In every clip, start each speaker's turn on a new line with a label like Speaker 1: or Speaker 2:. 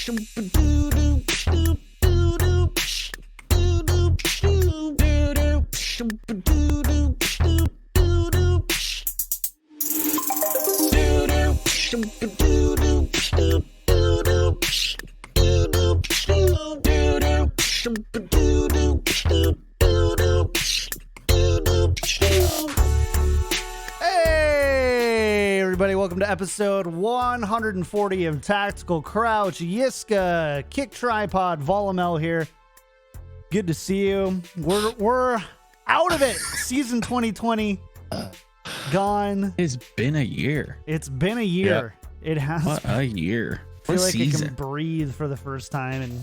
Speaker 1: Hey everybody, welcome to episode 140 of Tactical Crouch. Yiska, Kick Tripod, Volamel here. Good to see you. We're out of it. Season 2020 gone.
Speaker 2: It's been a year.
Speaker 1: It's been a year. Yeah. It has.
Speaker 2: What a year.
Speaker 1: I feel like I can breathe for the first time in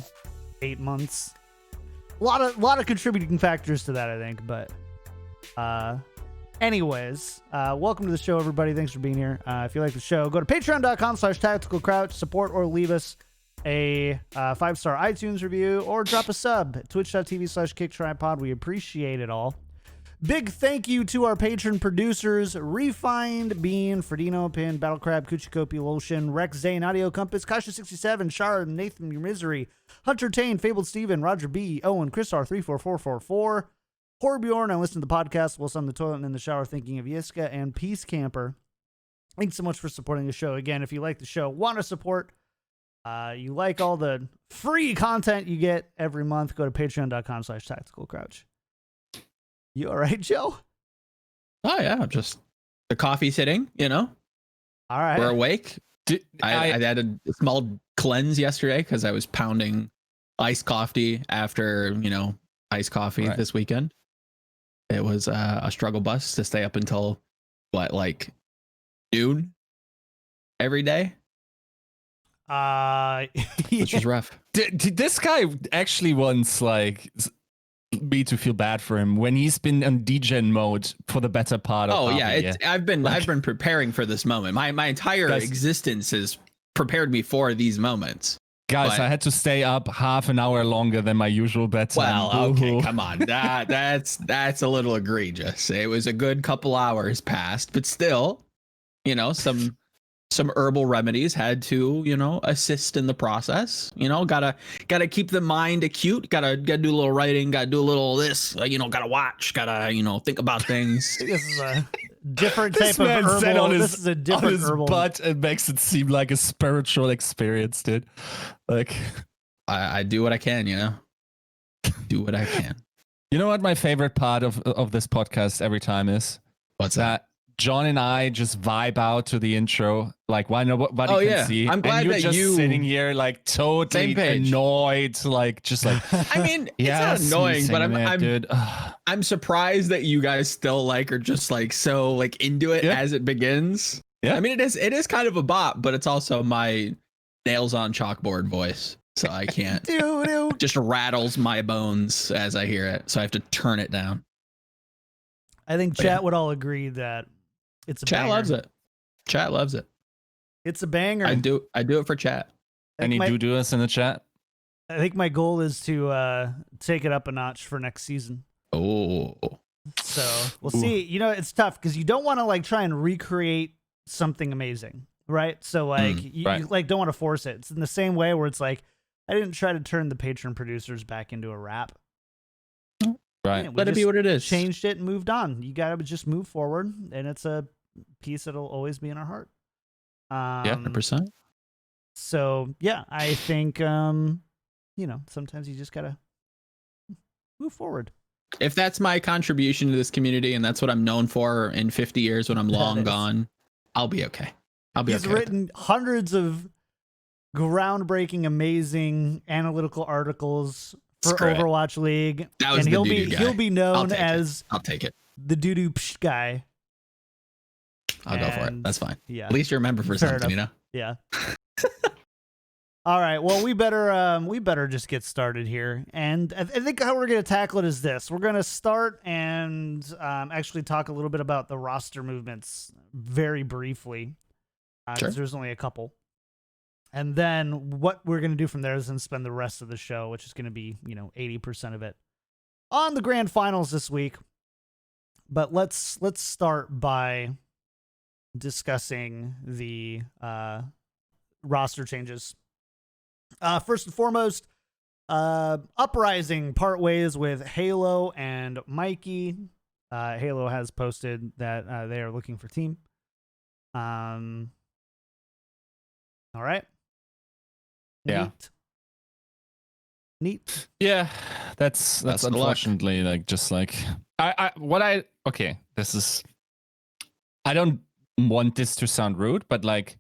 Speaker 1: 8 months. A lot of contributing factors to that, I think. But anyways, welcome to the show, everybody. Thanks for being here. If you like the show, go to patreon.com/tacticalcrouch, support or leave us a 5-star iTunes review or drop a sub at twitch.tv/kicktripod. We appreciate it all. Big thank you to our patron producers: Refined Bean, Fredino, Pin, Battlecrab, Kuchikopi, Lotion, Rex, Zane, Audio Compass, Kasha67, Shard, Nathan, Your Misery, Hunter Tane, Fabled Steven, Roger B, Owen, Chris R34444, Horbjorn. I listen to the podcast whilst on the toilet and in the shower thinking of Yiska, and Peace Camper. Thanks so much for supporting the show. Again, if you like the show, want to support, you like all the free content you get every month, go to patreon.com/tacticalcrouch. You all right, Joe?
Speaker 2: Oh, yeah. Just the coffee's hitting, you know?
Speaker 1: All right.
Speaker 2: We're awake. I had a small cleanse yesterday because I was pounding iced coffee after, iced coffee this weekend. It was a struggle bus to stay up until, noon every day? Which was rough.
Speaker 3: Did this guy actually once, me to feel bad for him when he's been on degen mode for the better part of
Speaker 2: I've been preparing for this moment. My entire existence has prepared me for these moments.
Speaker 3: Guys, I had to stay up half an hour longer than my usual bedtime.
Speaker 2: Well, okay, come on. That's a little egregious. It was a good couple hours past, but still, some herbal remedies had to, assist in the process. Gotta keep the mind acute. Gotta do a little writing. Gotta do a little this. Gotta watch. Gotta think about things.
Speaker 1: This is a different type of herbal. This is a different herbal.
Speaker 3: But it makes it seem like a spiritual experience, dude.
Speaker 2: I do what I can. Do what I can.
Speaker 3: You know what my favorite part of this podcast every time is?
Speaker 2: What's that?
Speaker 3: John and I just vibe out to the intro, why nobody can see.
Speaker 2: I'm glad
Speaker 3: and you're
Speaker 2: that
Speaker 3: just sitting here totally annoyed,
Speaker 2: I mean, it's not annoying, but I'm surprised that you guys still are just so into it as it begins. Yeah, I mean, it is kind of a bop, but it's also my nails on chalkboard voice, so I can't. Just rattles my bones as I hear it, so I have to turn it down.
Speaker 1: I think chat would all agree that it's a banger.
Speaker 2: Chat loves it. Chat loves it.
Speaker 1: It's a banger.
Speaker 2: I do it for chat.
Speaker 3: Any do us in the chat?
Speaker 1: I think my goal is to take it up a notch for next season.
Speaker 2: Oh.
Speaker 1: So we'll see. It's tough because you don't want to try and recreate something amazing, right? So you don't want to force it. It's in the same way where it's I didn't try to turn the patron producers back into a rap.
Speaker 2: Right. Let it be what it is.
Speaker 1: Changed it and moved on. You got to just move forward, and it's a piece that'll always be in our heart.
Speaker 2: 100%.
Speaker 1: So, yeah, I think, sometimes you just got to move forward.
Speaker 2: If that's my contribution to this community and that's what I'm known for in 50 years when I'm long gone, I'll be okay.
Speaker 1: He's written hundreds of groundbreaking, amazing analytical articles for Overwatch League, and he'll be known as
Speaker 2: I'll take it.
Speaker 1: The doo-doo psh guy.
Speaker 2: I'll go for it. That's fine.
Speaker 1: Yeah.
Speaker 2: At least you remember for something,
Speaker 1: enough. Yeah. All right. Well, we better just get started here, and I think how we're gonna tackle it is this: we're gonna start and actually talk a little bit about the roster movements very briefly, because there's only a couple. And then what we're going to do from there is then spend the rest of the show, which is going to be, 80% of it, on the Grand Finals this week. But let's start by discussing the roster changes. First and foremost, Uprising part ways with Halo and Mikey. Halo has posted that they are looking for team. All right.
Speaker 3: Yeah.
Speaker 1: Neat.
Speaker 3: Yeah, that's unfortunately like just like this is, I don't want this to sound rude, but like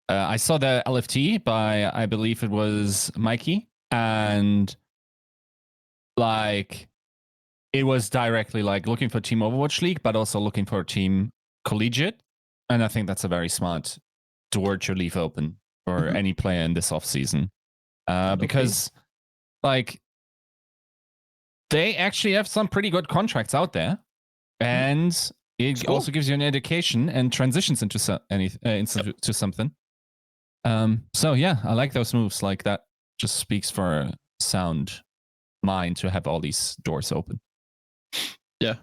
Speaker 3: I saw the LFT by, I believe it was Mikey, and like it was directly like looking for Team Overwatch League, but also looking for Team Collegiate, and I think that's a very smart door to leave open for any player in this offseason. Because like they actually have some pretty good contracts out there, and it also gives you an education and transitions into something. So yeah, I like those moves. Like that just speaks for a sound mind to have all these doors open.
Speaker 2: Yeah,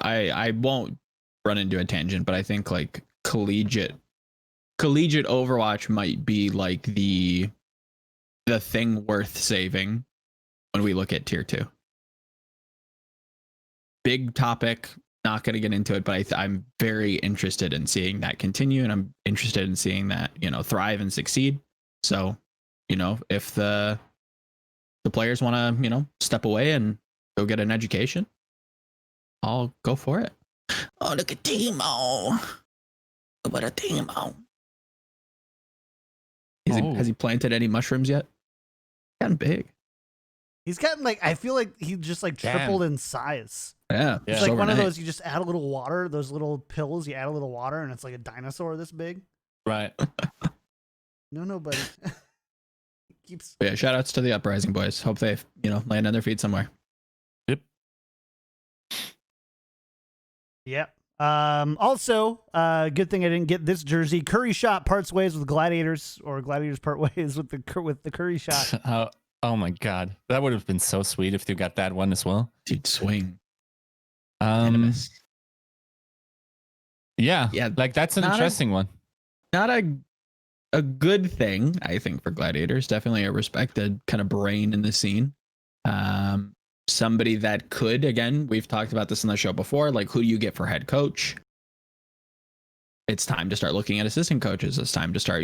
Speaker 2: I won't run into a tangent, but I think like collegiate Overwatch might be like the thing worth saving when we look at tier 2. Big topic, not going to get into it, but I'm very interested in seeing that continue, and I'm interested in seeing that, thrive and succeed. So, if the players want to, step away and go get an education, I'll go for it. Oh, look at Timo. What a Timo. Has he planted any mushrooms yet? Gotten big.
Speaker 1: He's gotten like, I feel like he just like tripled in size.
Speaker 2: Yeah.
Speaker 1: It's like one of those, you just add a little water, those little pills, you add a little water and it's like a dinosaur this big.
Speaker 3: Right.
Speaker 1: No, buddy. Keeps.
Speaker 2: Yeah, shout outs to the Uprising boys. Hope they, land on their feet somewhere.
Speaker 1: Yep. Also, good thing I didn't get this jersey. Curryshot parts ways with Gladiators, or Gladiators part ways with the Curryshot.
Speaker 3: Oh my god, that would have been so sweet if you got that one as well.
Speaker 2: Dude, swing.
Speaker 3: Yeah, like that's an interesting one.
Speaker 2: Not a good thing, I think, for Gladiators. Definitely a respected kind of brain in the scene. Somebody that could, again, we've talked about this on the show before, like who do you get for head coach? It's time to start looking at assistant coaches. It's time to start,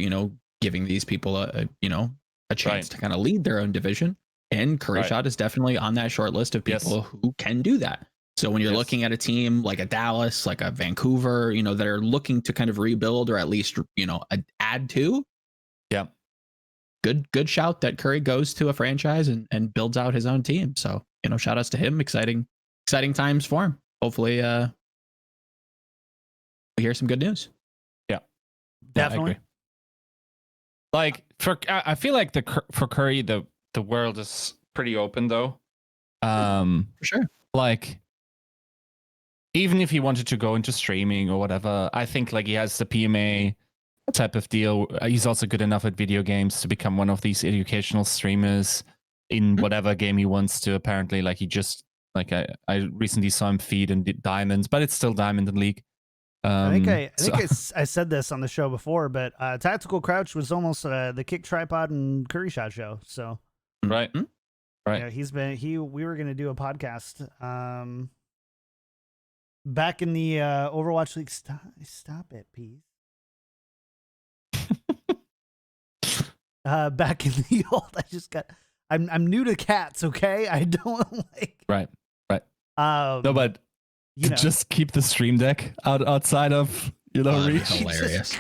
Speaker 2: giving these people a chance to kind of lead their own division. And Curryshot is definitely on that short list of people who can do that. So when you're looking at a team like a Dallas, like a Vancouver, that are looking to kind of rebuild or at least, add to.
Speaker 3: Yeah.
Speaker 2: Good shout that Curry goes to a franchise and builds out his own team. So, shout outs to him. Exciting times for him. Hopefully we hear some good news.
Speaker 3: Yeah.
Speaker 1: Definitely.
Speaker 3: Like I feel like for Curry, the world is pretty open though.
Speaker 2: For sure.
Speaker 3: Like even if he wanted to go into streaming or whatever, I think like he has the PMA type of deal. He's also good enough at video games to become one of these educational streamers in whatever game he wants to. Apparently, like he just like I recently saw him feed in Diamonds, but it's still Diamond in League.
Speaker 1: I said this on the show before, but Tactical Crouch was almost the Kick Tripod and Curryshot show. So
Speaker 3: right.
Speaker 1: Yeah, we were gonna do a podcast back in the Overwatch League. Stop it, Pete. Back in the old, I'm new to cats, okay? I don't like.
Speaker 3: Right. No, but just keep the stream deck outside of reach.
Speaker 2: Hilarious.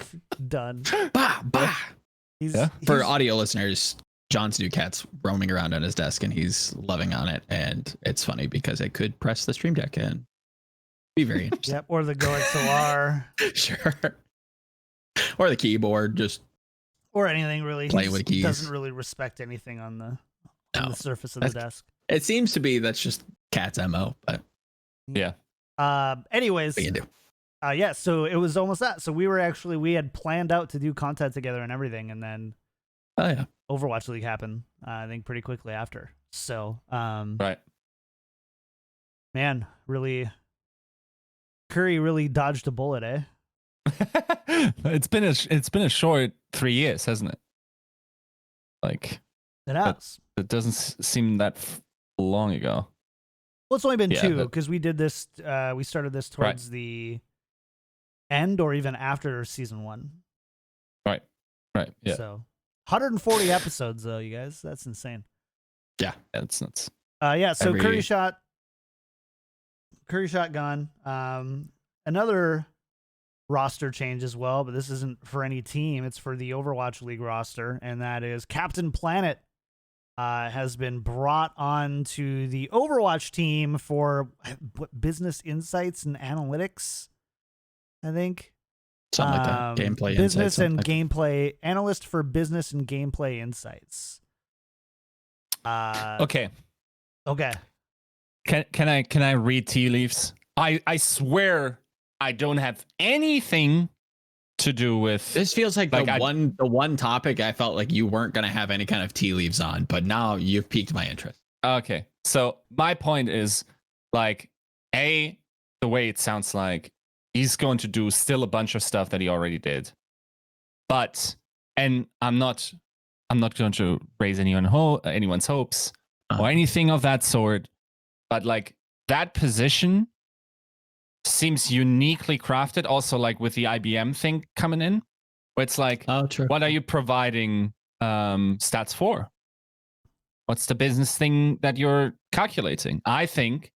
Speaker 1: Done.
Speaker 2: Bah. For
Speaker 1: he's,
Speaker 2: audio listeners, John's new cat's roaming around on his desk and he's loving on it, and it's funny because I could press the stream deck and be very interesting.
Speaker 1: Yep, or the Go XLR.
Speaker 2: Sure. Or the keyboard,
Speaker 1: or anything really.
Speaker 2: Playing with keys.
Speaker 1: Doesn't really respect anything on the surface of the desk.
Speaker 2: It seems to be that's just cat's MO, but
Speaker 3: yeah.
Speaker 1: Anyways,
Speaker 2: what you do?
Speaker 1: Yeah. So it was almost that. So we had planned out to do content together and everything, and then Overwatch League happened. I think pretty quickly after. So
Speaker 3: right.
Speaker 1: Man, really, Curry really dodged a bullet, eh?
Speaker 3: It's been a short 3 years, hasn't it? Like
Speaker 1: It has.
Speaker 3: It doesn't seem that long ago.
Speaker 1: Well, it's only been 2 because we did this. We started this towards the end or even after season 1.
Speaker 3: Right. Yeah.
Speaker 1: So 140 episodes though, you guys. That's insane.
Speaker 3: Yeah, that's nuts.
Speaker 1: Yeah. So Curryshot gone. Another roster change as well, but this isn't for any team. It's for the Overwatch League roster, and that is CaptainPlanet has been brought on to the Overwatch team for business insights and analytics, I think.
Speaker 2: Something like that. Gameplay
Speaker 1: business
Speaker 2: insights,
Speaker 1: and
Speaker 2: like
Speaker 1: gameplay analyst for business and gameplay insights.
Speaker 3: Okay.
Speaker 1: Can
Speaker 3: I read tea leaves? I swear I don't have anything to do with
Speaker 2: this. Feels like the one topic I felt like you weren't going to have any kind of tea leaves on, but now you've piqued my interest.
Speaker 3: Okay. So my point is like, the way it sounds like he's going to do still a bunch of stuff that he already did. But, and I'm not going to raise anyone's hopes or anything of that sort, but like that position seems uniquely crafted. Also, like with the IBM thing coming in, where it's like, what are you providing stats for? What's the business thing that you're calculating? I think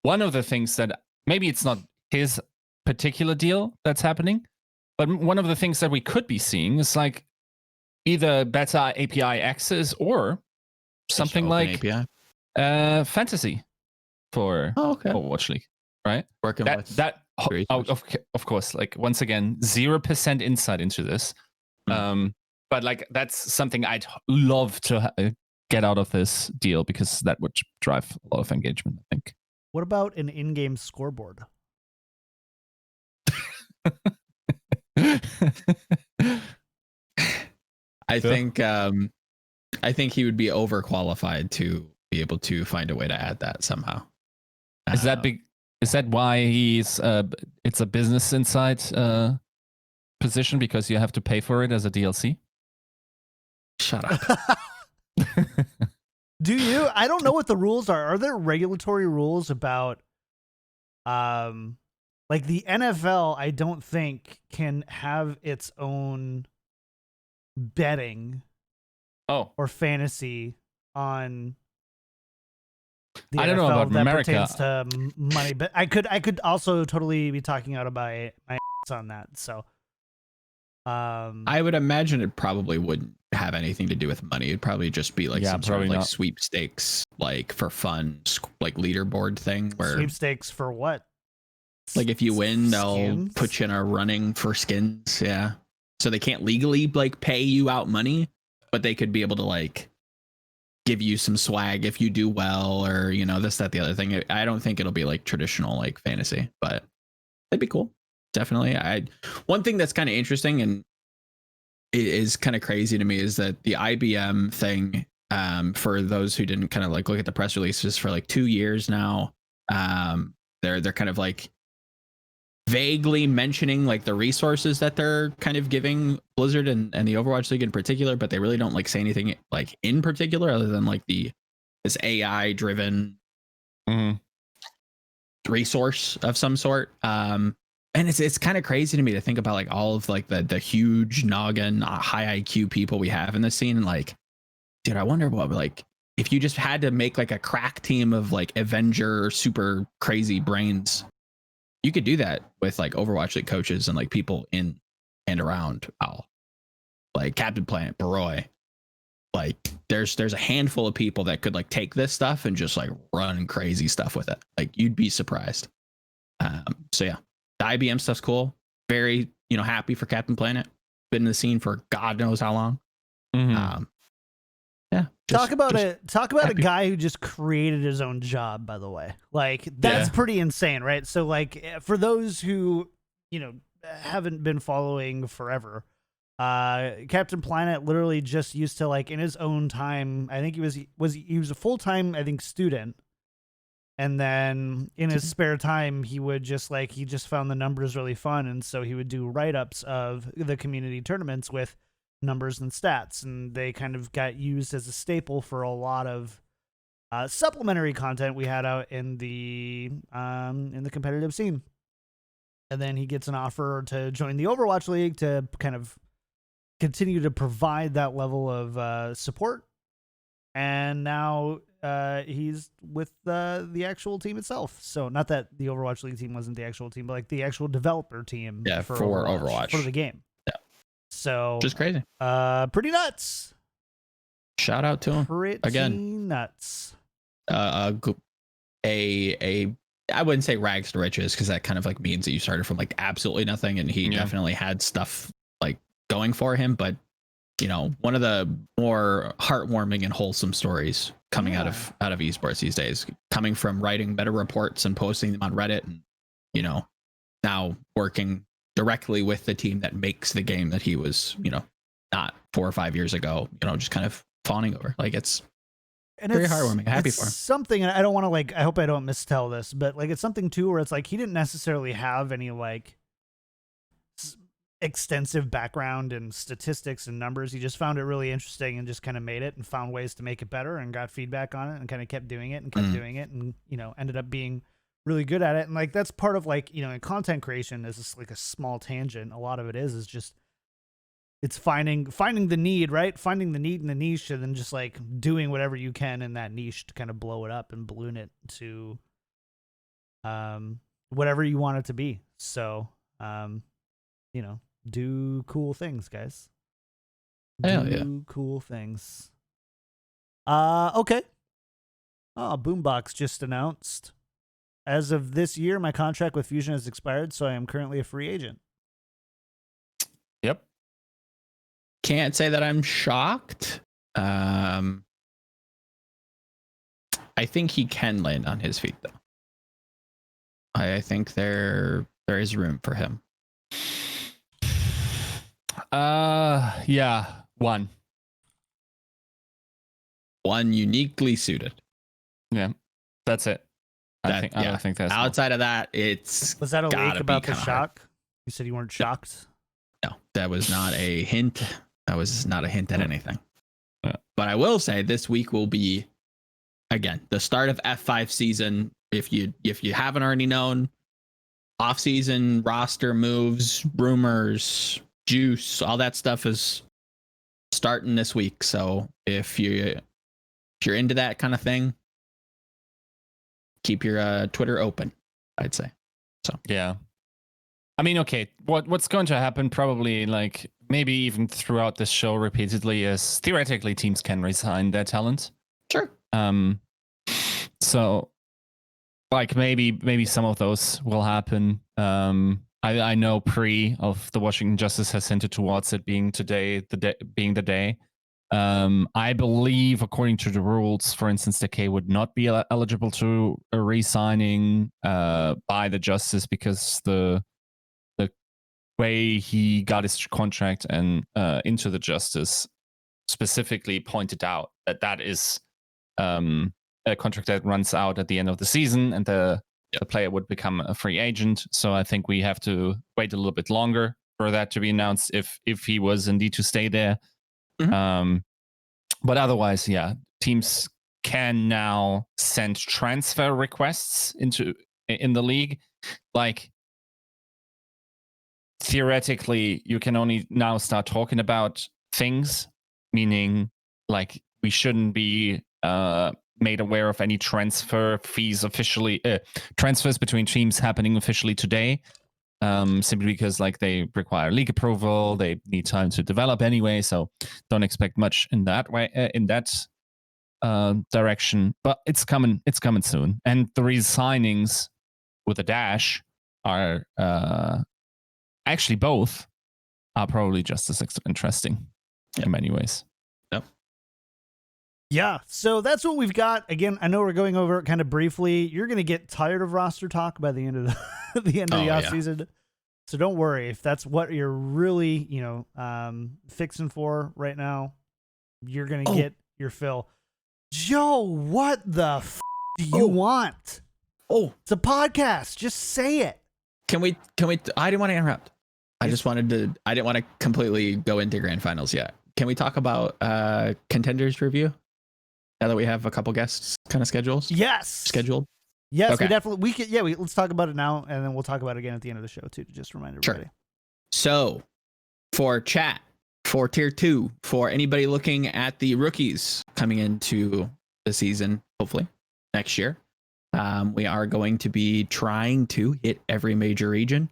Speaker 3: one of the things that maybe it's not his particular deal that's happening, but one of the things that we could be seeing is like either better API access or something like fantasy for Overwatch League, right?
Speaker 2: Working with
Speaker 3: that of course, like once again, 0% insight into this. But like that's something I'd love to get out of this deal because that would drive a lot of engagement, I think.
Speaker 1: What about an in-game scoreboard?
Speaker 2: I think he would be overqualified to be able to find a way to add that somehow.
Speaker 3: Is that big? Is that why he's? It's a business insight position because you have to pay for it as a DLC.
Speaker 2: Shut up.
Speaker 1: Do you? I don't know what the rules are. Are there regulatory rules about, like the NFL? I don't think can have its own betting, or fantasy on.
Speaker 3: I don't know about
Speaker 1: that
Speaker 3: America.
Speaker 1: Pertains to money, but I could also totally be talking out of my ass on that. So,
Speaker 2: I would imagine it probably wouldn't have anything to do with money. It'd probably just be like some sort of like sweepstakes, like for fun, like leaderboard thing. Where
Speaker 1: sweepstakes for what?
Speaker 2: Like if you win, they'll put you in a running for skins. Yeah, so they can't legally like pay you out money, but they could be able to like give you some swag if you do well, or you know, this, that, the other thing. I don't think it'll be like traditional like fantasy, but it'd be cool. Definitely. One thing that's kind of interesting and it is kind of crazy to me is that the IBM thing, for those who didn't kind of like look at the press releases for like 2 years now, they're kind of like vaguely mentioning like the resources that they're kind of giving Blizzard and the Overwatch League in particular, but they really don't like say anything like in particular other than like this AI driven resource of some sort. And it's kind of crazy to me to think about like all of like the huge noggin, high IQ people we have in this scene. And like, dude, I wonder what like if you just had to make like a crack team of like Avenger super crazy brains, you could do that with like Overwatch League coaches and like people in and around OWL, like CaptainPlanet, Baroy. Like there's a handful of people that could like take this stuff and just like run crazy stuff with it. Like you'd be surprised. So yeah. The IBM stuff's cool. Very, happy for CaptainPlanet. Been in the scene for God knows how long. Yeah.
Speaker 1: Talk about a guy who just created his own job, by the way. Like that's pretty insane, right? So like for those who, haven't been following forever, CaptainPlanet literally just used to like in his own time, I think he was a full-time, I think, student. And then in his spare time, he would just found the numbers really fun. And so he would do write-ups of the community tournaments with numbers and stats, and they kind of got used as a staple for a lot of supplementary content we had out in the competitive scene. And then he gets an offer to join the Overwatch League to kind of continue to provide that level of support. And now he's with the actual team itself. So not that the Overwatch League team wasn't the actual team, but like the actual developer team.
Speaker 2: Yeah, for Overwatch.
Speaker 1: For the game. Yeah. So
Speaker 2: just crazy.
Speaker 1: Pretty nuts.
Speaker 2: Shout out to him.
Speaker 1: Pretty
Speaker 2: again.
Speaker 1: Nuts.
Speaker 2: I wouldn't say rags to riches, because that kind of like means that you started from like absolutely nothing, and he definitely had stuff like going for him. But you know, one of the more heartwarming and wholesome stories coming out of esports these days, coming from writing meta reports and posting them on Reddit, and you know, now working directly with the team that makes the game that he was, you know, not 4 or 5 years ago, you know, just kind of fawning over. Like it's very heartwarming. Happy for him.
Speaker 1: Something, and I don't want to like, I hope I don't mistell this, but like it's something too where it's like he didn't necessarily have any like extensive background and statistics and numbers. He just found it really interesting and just kind of made it and found ways to make it better and got feedback on it and kind of kept doing it and kept doing it, and you know, ended up being really good at it. And like that's part of like, you know, in content creation is just like a small tangent. A lot of it is just it's finding the need, right? Finding the need in the niche, and then just like doing whatever you can in that niche to kind of blow it up and balloon it to whatever you want it to be. So you know, do cool things, guys. Cool things. Okay. Oh, Boombox just announced, as of this year, my contract with Fusion has expired, so I am currently a free agent.
Speaker 3: Yep.
Speaker 2: Can't say that I'm shocked. I think he can land on his feet, though. I think there is room for him.
Speaker 3: Yeah, one
Speaker 2: uniquely suited.
Speaker 3: Yeah, that's it. I think that's
Speaker 2: outside of that. Was
Speaker 1: that a leak about the shock? You said you weren't shocked.
Speaker 2: No, that was not a hint. That was not a hint at anything. Yeah. But I will say this week will be, again, the start of F5 season. If you haven't already known, off-season roster moves, rumors, juice, all that stuff is starting this week. So if you're into that kind of thing, keep your Twitter open, I'd say. So
Speaker 3: yeah. I mean, okay, what's going to happen probably, like maybe even throughout this show repeatedly, is theoretically teams can resign their talent.
Speaker 2: Sure.
Speaker 3: So like maybe some of those will happen. I know Pre of the Washington Justice has hinted towards it being being the day. I believe, according to the rules, for instance, Decay would not be eligible to a re-signing by the Justice, because the way he got his contract and into the Justice specifically pointed out that is a contract that runs out at the end of the season, and the player would become a free agent. So I think we have to wait a little bit longer for that to be announced if he was indeed to stay there. Mm-hmm. But otherwise, yeah, teams can now send transfer requests in the league. Like theoretically, you can only now start talking about things, meaning like we shouldn't be made aware of any transfer fees officially, transfers between teams happening officially today, simply because like they require league approval, they need time to develop anyway, so don't expect much in that way, in that direction. But it's coming soon, and the re-signings with a dash are actually both are probably just as interesting in many ways.
Speaker 1: Yeah, so that's what we've got. Again, I know we're going over it kind of briefly. You're going to get tired of roster talk by the end of the off season. So don't worry if that's what you're really, fixing for right now. You're going to get your fill. Joe, what the do you want?
Speaker 2: Oh,
Speaker 1: it's a podcast. Just say it.
Speaker 2: Can we? I didn't want to interrupt. I didn't want to completely go into Grand Finals yet. Can we talk about Contenders review? Now that we have a couple guests kind of scheduled? Yes,
Speaker 1: okay. Let's talk about it now, and then we'll talk about it again at the end of the show too, to just remind everybody.
Speaker 2: Sure. So for chat, for tier 2, for anybody looking at the rookies coming into the season, hopefully next year, we are going to be trying to hit every major region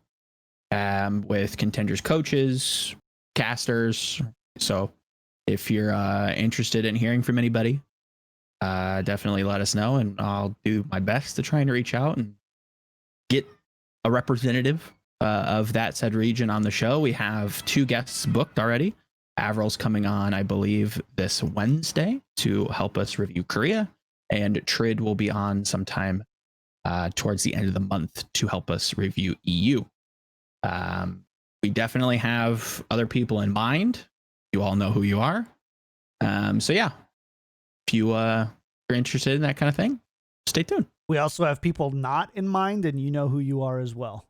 Speaker 2: with Contenders coaches, casters. So if you're interested in hearing from anybody, definitely let us know, and I'll do my best to try and reach out and get a representative of that said region on the show. We have 2 guests booked already. Avril's coming on, I believe, this Wednesday to help us review Korea, and Trid will be on sometime towards the end of the month to help us review EU. We definitely have other people in mind. You all know who you are. So yeah, if you are interested in that kind of thing, stay tuned.
Speaker 1: We also have people not in mind, and you know who you are as well.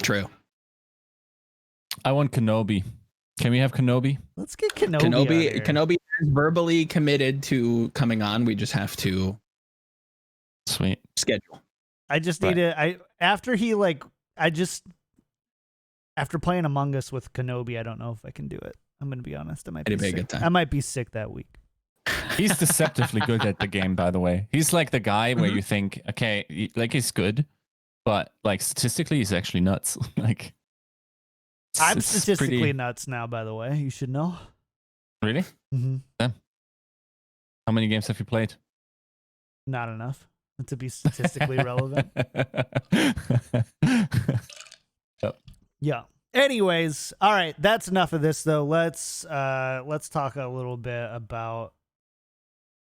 Speaker 2: True.
Speaker 3: I want Kenobi. Can we have Kenobi?
Speaker 1: Let's get Kenobi.
Speaker 2: Kenobi is verbally committed to coming on. We just have to schedule.
Speaker 1: I just need to. After playing Among Us with Kenobi, I don't know if I can do it. I'm going to be honest. I might be sick. I might be sick that week.
Speaker 3: He's deceptively good at the game, by the way. He's like the guy where you think, okay, like he's good, but like statistically, he's actually nuts. Like,
Speaker 1: I'm statistically nuts now, by the way. You should know.
Speaker 3: Really?
Speaker 1: Mm-hmm.
Speaker 3: Yeah. How many games have you played?
Speaker 1: Not enough to be statistically relevant. Yeah. Anyways, all right. That's enough of this, though. Let's talk a little bit about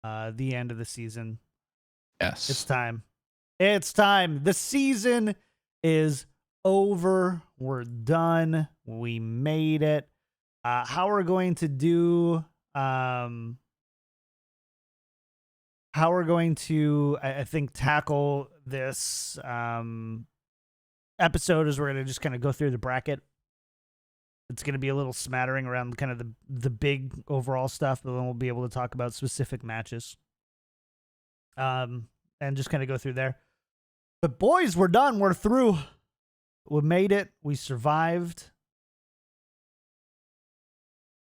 Speaker 1: the end of the season.
Speaker 2: Yes.
Speaker 1: It's time. It's time. The season is over. We're done. We made it. How we're going to do how we're going to, I think, tackle this episode is we're going to just kind of go through the bracket. It's going to be a little smattering around kind of the big overall stuff, but then we'll be able to talk about specific matches. And just kind of go through there. But boys, we're done. We're through. We made it. We survived.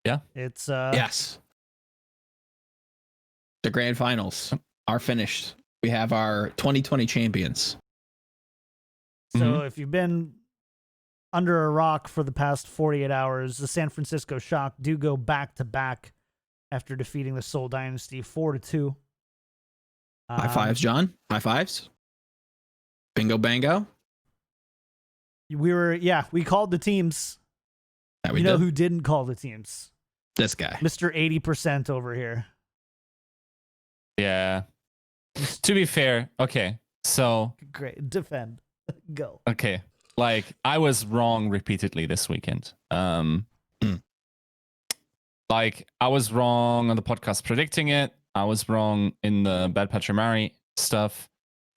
Speaker 3: Yeah.
Speaker 1: It's
Speaker 2: yes. The Grand Finals are finished. We have our 2020 champions.
Speaker 1: So if you've been under a rock for the past 48 hours, the San Francisco Shock do go back-to-back after defeating the Seoul Dynasty 4-2.
Speaker 2: High fives, John. High fives. Bingo bango.
Speaker 1: We called the teams.
Speaker 2: Yeah,
Speaker 1: you know who didn't call the teams?
Speaker 2: This guy.
Speaker 1: Mr. 80% over here.
Speaker 3: Yeah. To be fair, okay, so...
Speaker 1: Great. Defend. Go.
Speaker 3: Okay. Like, I was wrong repeatedly this weekend. Like, I was wrong on the podcast predicting it. I was wrong in the Bad Patrimari stuff.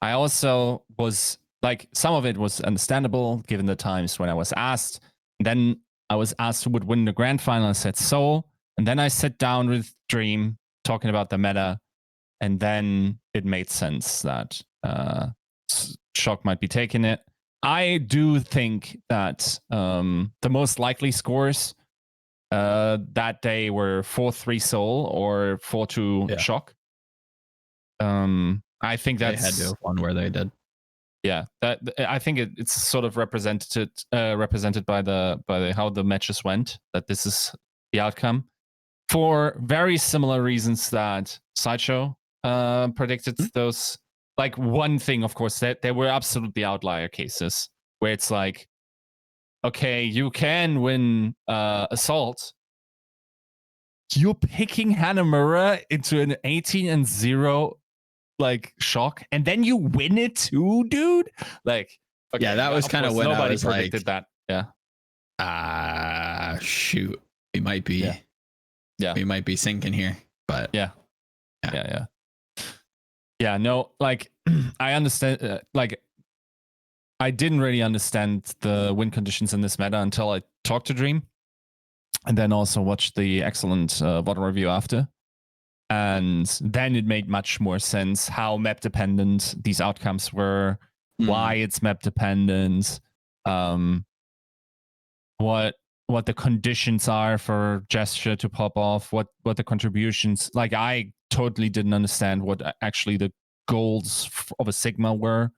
Speaker 3: I also was, like, some of it was understandable given the times when I was asked. Then I was asked who would win the Grand Final. I said Seoul. And then I sat down with Dream talking about the meta. And then it made sense that Shock might be taking it. I do think that the most likely scores that day were 4-3 Seoul or 4-2 Shock. I think that's...
Speaker 2: They had to have one where they did.
Speaker 3: Yeah, I think it's sort of represented by the how the matches went. That this is the outcome for very similar reasons that Sideshow predicted those. Like, one thing, of course, that there were absolutely outlier cases where it's like, okay, you can win Assault. You're picking Hanamura into an 18-0 like Shock, and then you win it too, dude. Like, okay,
Speaker 2: yeah, that was kind of when I was
Speaker 3: predicted
Speaker 2: like,
Speaker 3: that. Yeah.
Speaker 2: Shoot, we might be, we might be sinking here, but
Speaker 3: yeah. Yeah, no, like, I understand, like, I didn't really understand the win conditions in this meta until I talked to Dream, and then also watched the excellent VOD review after. And then it made much more sense how map dependent these outcomes were, why it's map dependent, what the conditions are for gesture to pop off, what the contributions. Like, I totally didn't understand what actually the goals of a Sigma were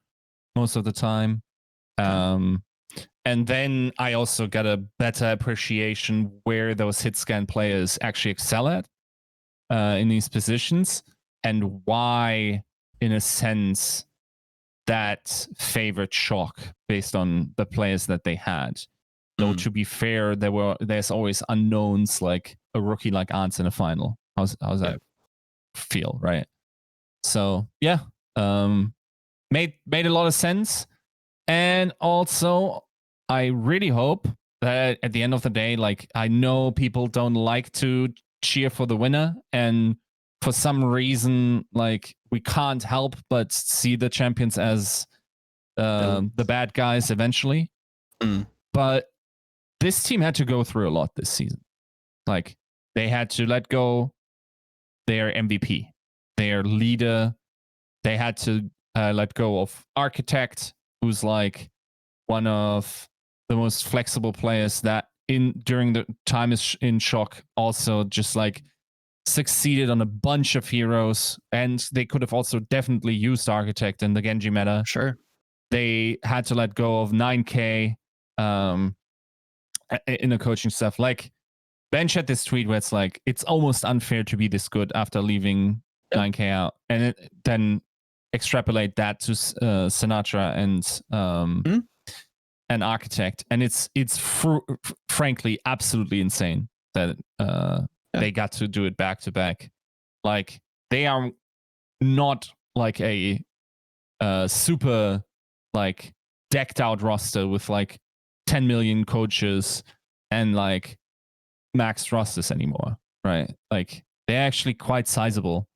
Speaker 3: most of the time. And then I also got a better appreciation where those hit scan players actually excel at in these positions, and why, in a sense, that favored Shock based on the players that they had. Though to be fair, there's always unknowns, like a rookie like Ants in a final. How's that feel, right? So yeah, made a lot of sense. And also, I really hope that at the end of the day, like, I know people don't like to cheer for the winner, and for some reason, like, we can't help but see the champions as the bad guys eventually. But this team had to go through a lot this season. Like, they had to let go their MVP, their leader. They had to let go of Architect, who's like one of the most flexible players that during the time in Shock also just like succeeded on a bunch of heroes, and they could have also definitely used Architect in the Genji meta.
Speaker 2: Sure.
Speaker 3: They had to let go of 9K in the coaching stuff. Like, Bench had this tweet where it's like, it's almost unfair to be this good after leaving 9K out, and then extrapolate that to Sinatra and Architect, and it's frankly absolutely insane that they got to do it back to back. Like, they are not like a super like decked out roster with like 10 million coaches and like max rosters anymore, right? Like, they're actually quite sizable,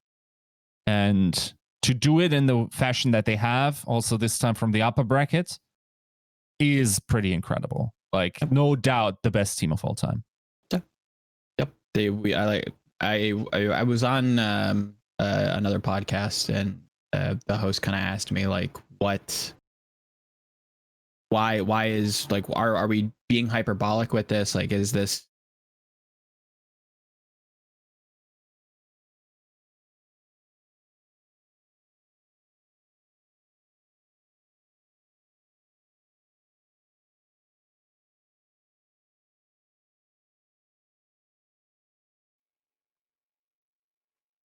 Speaker 3: and to do it in the fashion that they have, also this time from the upper bracket, is pretty incredible. Like, no doubt the best team of all time.
Speaker 2: Yep. I was on another podcast, and the host kind of asked me like, why is, like, are we being hyperbolic with this? Like, is this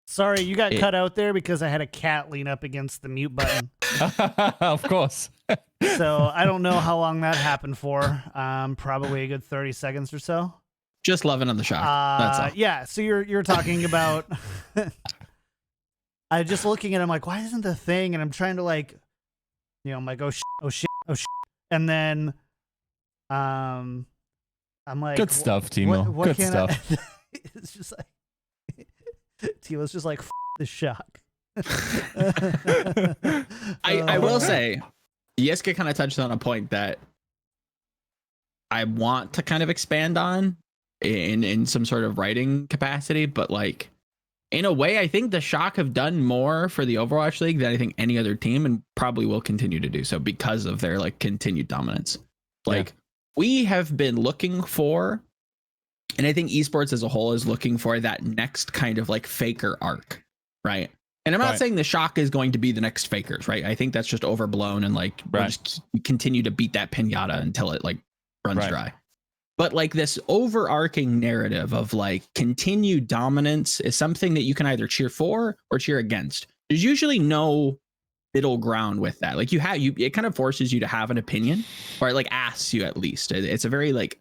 Speaker 1: Sorry, you got cut out there because I had a cat lean up against the mute button.
Speaker 3: Of course.
Speaker 1: So I don't know how long that happened for. Probably a good 30 seconds or so.
Speaker 2: Just loving on the shock. That's all.
Speaker 1: Yeah. So you're talking about. I just looking at it, I'm like, why isn't the thing? And I'm trying to, like, I'm like, oh shit, and then, I'm like,
Speaker 3: good stuff, Timo.
Speaker 1: What
Speaker 3: good stuff.
Speaker 1: It's just like. Timo's just like, the shock.
Speaker 2: I will say, Yiska kind of touched on a point that I want to kind of expand on in some sort of writing capacity, but like, in a way, I think the Shock have done more for the Overwatch League than I think any other team, and probably will continue to do so because of their like continued dominance. Like, we have been looking for, and I think esports as a whole is looking for that next kind of like faker arc, right? And I'm not saying the Shock is going to be the next fakers, right? I think that's just overblown, and like, we'll just continue to beat that pinata until it like runs dry. But like, this overarching narrative of like continued dominance is something that you can either cheer for or cheer against. There's usually no middle ground with that. Like, it kind of forces you to have an opinion, or it like asks you at least. It's a very like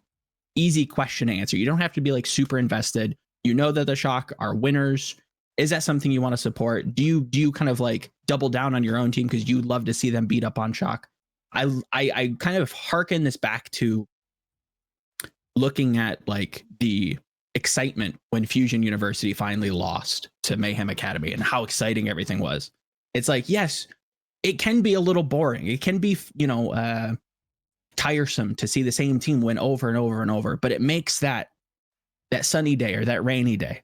Speaker 2: easy question to answer. You don't have to be like super invested. You know that the Shock are winners. Is that something you want to support? Do you kind of like double down on your own team because you'd love to see them beat up on Shock? I kind of hearken this back to looking at like the excitement when Fusion University finally lost to Mayhem Academy and how exciting everything was. It's like, yes, it can be a little boring. It can be, tiresome to see the same team win over and over and over, but it makes that sunny day or that rainy day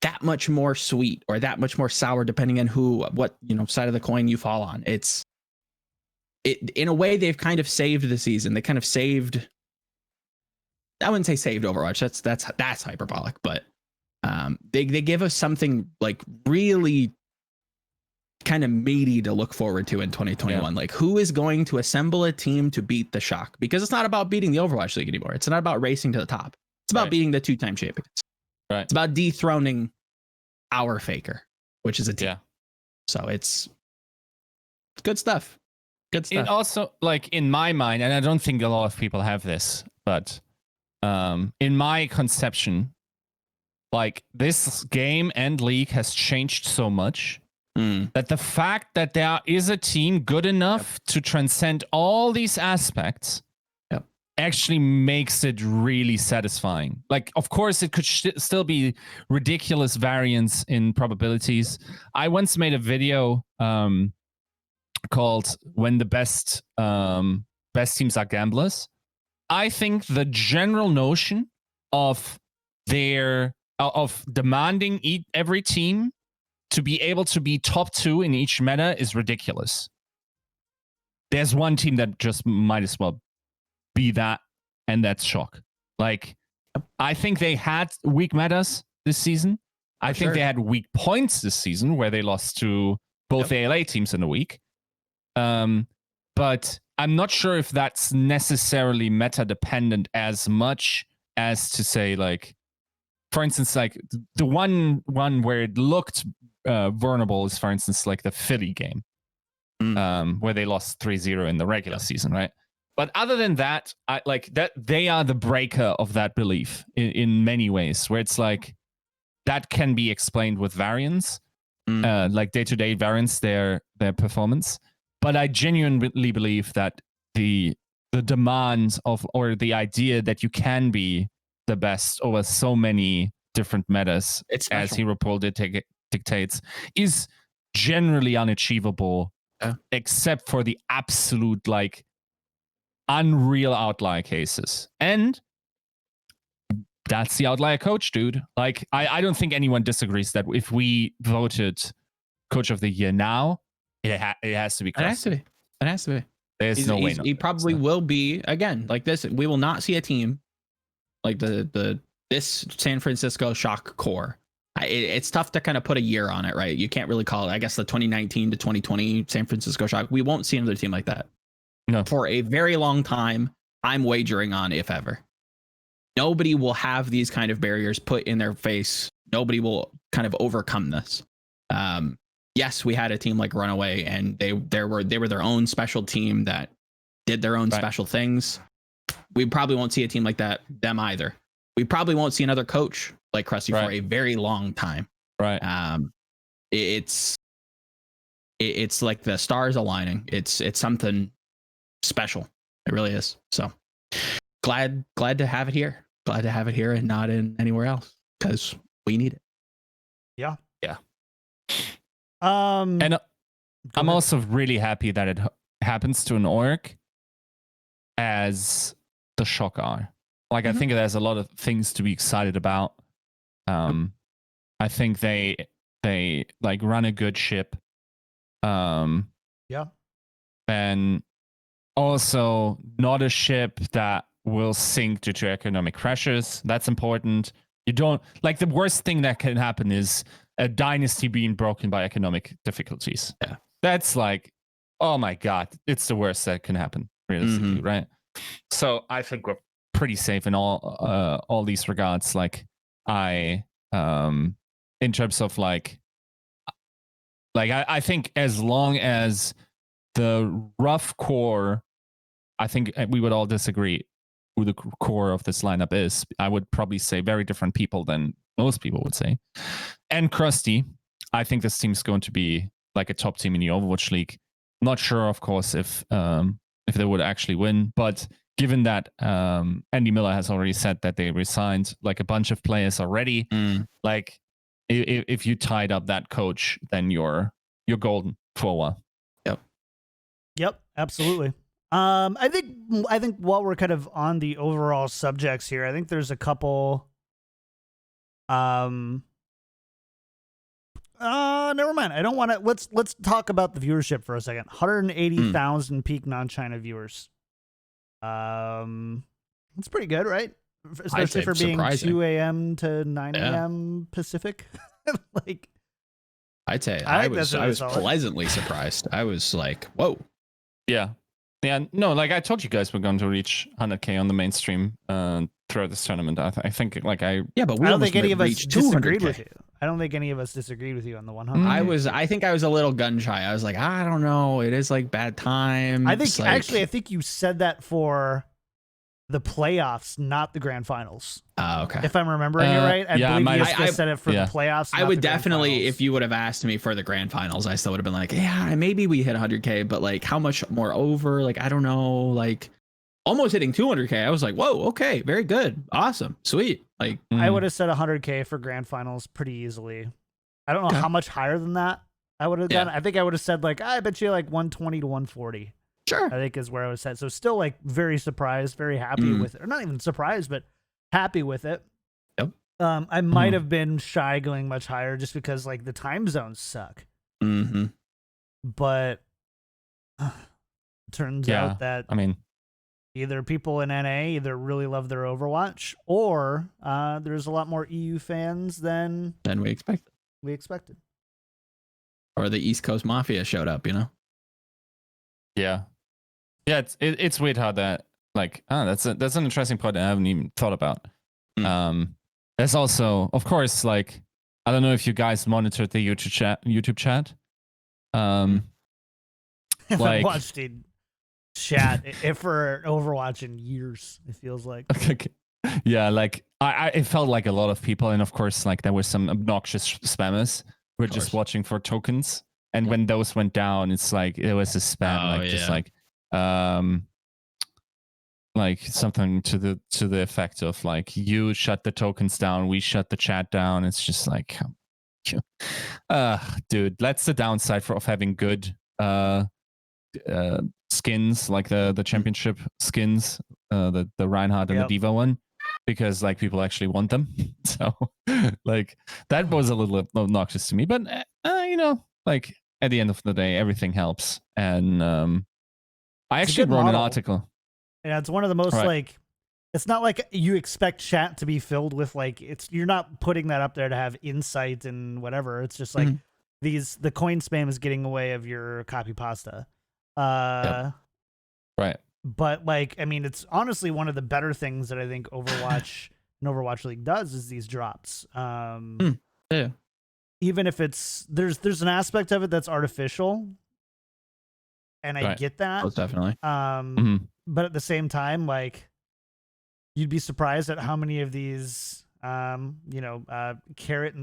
Speaker 2: that much more sweet or that much more sour, depending on what side of the coin you fall on. It in a way, they've kind of saved the season. They kind of saved, I wouldn't say saved Overwatch. That's hyperbolic, but they give us something like really kind of meaty to look forward to in 2021. Yeah. Like, who is going to assemble a team to beat the Shock? Because it's not about beating the Overwatch League anymore. It's not about racing to the top. It's about beating the 2-time champions. Right. It's about dethroning our Faker, which is a team. Yeah. So it's good stuff. Good stuff.
Speaker 3: It also, like, in my mind, and I don't think a lot of people have this, but in my conception, like, this game and league has changed so much that the fact that there is a team good enough to transcend all these aspects actually makes it really satisfying. Like, of course, it could still be ridiculous variance in probabilities. I once made a video called "When the Best Teams Are Gamblers." I think the general notion of demanding every team to be able to be top 2 in each meta is ridiculous. There's one team that just might as well be that, and that's Shock. Like, I think they had weak metas this season. I think they had weak points this season where they lost to both ALA teams in a week. But I'm not sure if that's necessarily meta dependent as much as to say, like, for instance, like the one where it looked vulnerable is, for instance, like the Philly game, where they lost 3-0 in the regular season, right? But other than that, I like that they are the breaker of that belief in many ways, where it's like that can be explained with variance, like day-to-day variance, their performance. But I genuinely believe that the demand of, or the idea that you can be the best over so many different metas, as Hero Pool dictates, is generally unachievable, except for the absolute, like, unreal outlier cases. And that's the outlier coach, dude. Like, I don't think anyone disagrees that if we voted Coach of the Year now, it has to be Krusty.
Speaker 2: It has to be.
Speaker 3: There's no way.
Speaker 2: He probably will be again like this. We will not see a team like this San Francisco Shock core. It's tough to kind of put a year on it, right? You can't really call it. I guess the 2019 to 2020 San Francisco Shock. We won't see another team like that.
Speaker 3: No.
Speaker 2: For a very long time. I'm wagering on, if ever. Nobody will have these kind of barriers put in their face. Nobody will kind of overcome this. Yes, we had a team like Runaway, and they were their own special team that did their own special things. We probably won't see a team like them either. We probably won't see another coach like Krusty for a very long time.
Speaker 3: Right.
Speaker 2: It's like the stars aligning. It's something special. It really is. So glad to have it here. Glad to have it here and not in anywhere else, because we need it.
Speaker 1: Yeah.
Speaker 3: Yeah. And I'm also really happy that it happens to an org as the Shock are. Like, I think there's a lot of things to be excited about. I think they like run a good ship. And also not a ship that will sink due to economic pressures. That's important. You don't, like, the worst thing that can happen is a dynasty being broken by economic difficulties.
Speaker 2: Yeah.
Speaker 3: That's like, oh my God, it's the worst that can happen, realistically, right? So I think we're pretty safe in all these regards. Like, in terms of like I think as long as the rough core, I think we would all disagree who the core of this lineup is. I would probably say very different people than most people would say. And Krusty, I think this team's going to be like a top team in the Overwatch League. Not sure, of course, if they would actually win, but given that Andy Miller has already said that they resigned like a bunch of players already, like if you tied up that coach, then you're golden for a while.
Speaker 1: Yep, absolutely. I think while we're kind of on the overall subjects here, I think there's a couple. Never mind. I don't want to. Let's talk about the viewership for a second. 180,000 peak non-China viewers. That's pretty good, right? Especially for being surprising. 2 a.m. to 9 a.m. Pacific. Like,
Speaker 2: I'd say I was pleasantly surprised. I was like, whoa.
Speaker 3: Yeah. No, like I told you guys we're going to reach 100K on the mainstream throughout this tournament. I think but
Speaker 1: I don't think any of us disagreed with you. I don't think any of us disagreed with you on the 100.
Speaker 2: I think I was a little gun shy. I was like, I don't know. It is like bad time.
Speaker 1: I think I think you said that for the playoffs, not the grand finals.
Speaker 2: Okay.
Speaker 1: If I'm remembering it right, I believe you said it for the playoffs.
Speaker 2: I would definitely, if you would have asked me for the grand finals, I still would have been like, yeah, maybe we hit 100K, but like how much more over? Like, I don't know, like almost hitting 200K. I was like, whoa, okay, very good. Awesome. Sweet. Like
Speaker 1: I would have said 100K for grand finals pretty easily. I don't know how much higher than that I would have done. I think I would have said like, I bet you like 120 to 140.
Speaker 2: Sure.
Speaker 1: I think is where I was at. So still like very surprised, very happy with it. Or not even surprised, but happy with it.
Speaker 2: Yep.
Speaker 1: I might have been shy going much higher just because like the time zones suck.
Speaker 2: Mm-hmm.
Speaker 1: But turns out that either people in NA either really love their Overwatch or there's a lot more EU fans than
Speaker 2: we
Speaker 1: expected.
Speaker 2: Or the East Coast Mafia showed up, you know?
Speaker 3: Yeah. Yeah, it's weird how that that's an interesting point I haven't even thought about. There's also, of course, like I don't know if you guys monitored the YouTube chat.
Speaker 1: I haven't watched the chat for Overwatch in years. It feels like.
Speaker 3: Okay. Yeah, like it felt like a lot of people, and of course, like there were some obnoxious spammers who were just watching for tokens. And when those went down, it's like it was a spam, just like something to the effect of like you shut the tokens down, we shut the chat down. It's just like, dude, that's the downside of having good skins like the championship skins, the Reinhardt and the Diva one, because like people actually want them. So like that was a little obnoxious to me, but like. At the end of the day, everything helps. And I actually wrote an article.
Speaker 1: Yeah, it's one of the most like, it's not like you expect chat to be filled with like, you're not putting that up there to have insight and whatever. It's just like the coin spam is getting away of your copy pasta.
Speaker 3: Right.
Speaker 1: But like, I mean, it's honestly one of the better things that I think Overwatch and Overwatch League does is these drops.
Speaker 2: Yeah.
Speaker 1: Even if it's there's an aspect of it that's artificial, and I get that.
Speaker 2: Most definitely.
Speaker 1: But at the same time, like you'd be surprised at how many of these carrot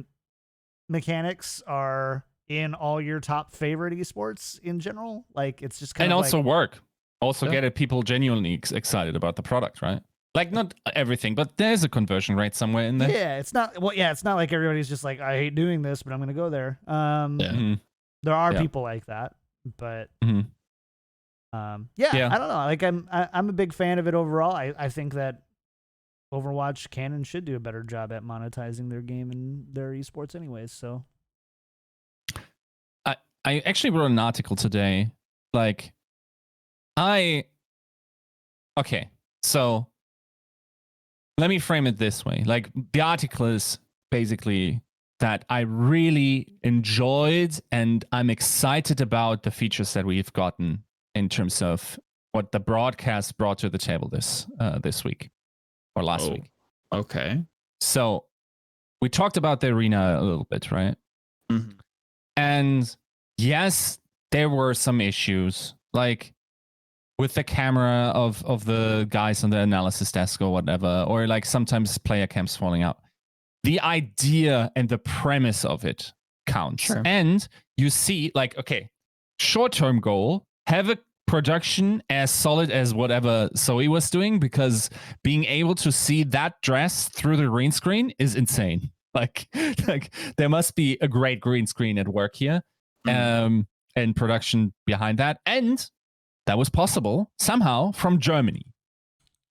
Speaker 1: mechanics are in all your top favorite esports in general. Like it's just kind of
Speaker 3: also work. Also get people genuinely excited about the product, right? Like not everything, but there's a conversion rate somewhere in there.
Speaker 1: Yeah, it's not it's not like everybody's just like, I hate doing this, but I'm gonna go there. There are people like that, but I don't know. Like I'm a big fan of it overall. I think that Overwatch can and should do a better job at monetizing their game and their esports anyways. So
Speaker 3: I actually wrote an article today. Like so let me frame it this way. Like the article is basically that I really enjoyed and I'm excited about the features that we've gotten in terms of what the broadcast brought to the table this week or last week.
Speaker 2: Okay.
Speaker 3: So we talked about the arena a little bit, right?
Speaker 2: Mm-hmm.
Speaker 3: And yes, there were some issues like with the camera of the guys on the analysis desk or whatever, or like sometimes player cams falling out. The idea and the premise of it counts.
Speaker 2: Sure.
Speaker 3: And you see, like, okay, short-term goal, have a production as solid as whatever Zoe was doing, because being able to see that dress through the green screen is insane. Like there must be a great green screen at work here, and production behind that. And that was possible somehow from Germany.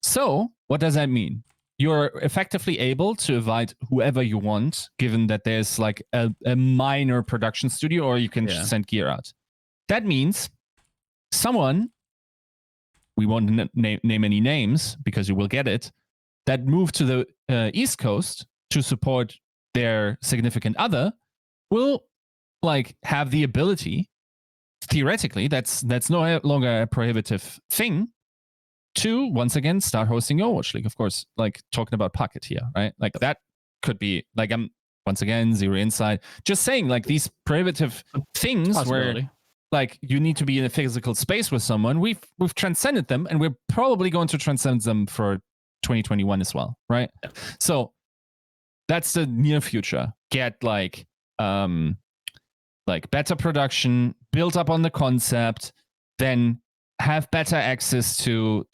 Speaker 3: So what does that mean? You're effectively able to invite whoever you want, given that there's like a minor production studio, or you can send gear out. That means someone, we won't name any names because you will get it, that moved to the East Coast to support their significant other will like have the ability, theoretically, that's no longer a prohibitive thing, to once again start hosting Overwatch League. Of course, like talking about Pocket here, right? Like that could be like, I'm once again zero insight, just saying like these prohibitive things where like you need to be in a physical space with someone. We've transcended them, and we're probably going to transcend them for 2021 as well, right? Yeah. So that's the near future. Get like better production, build up on the concept, then have better access to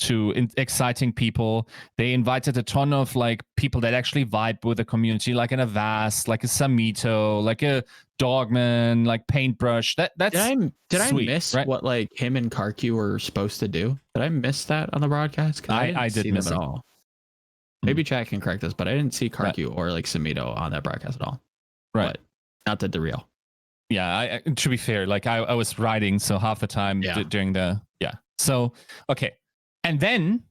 Speaker 3: exciting people. They invited a ton of like people that actually vibe with the community, like an Avast, like a Samito, like a Dogman, like Paintbrush. That's
Speaker 2: did
Speaker 3: sweet,
Speaker 2: I miss
Speaker 3: right?
Speaker 2: what like him and Karki were supposed to do? Did I miss that on the broadcast?
Speaker 3: I didn't miss
Speaker 2: them at all. Maybe Chad can correct us, but I didn't see Karki or like Samito on that broadcast at all.
Speaker 3: Right.
Speaker 2: But not the derail.
Speaker 3: Yeah, to be fair, like I was riding, so half the time during the So okay, and then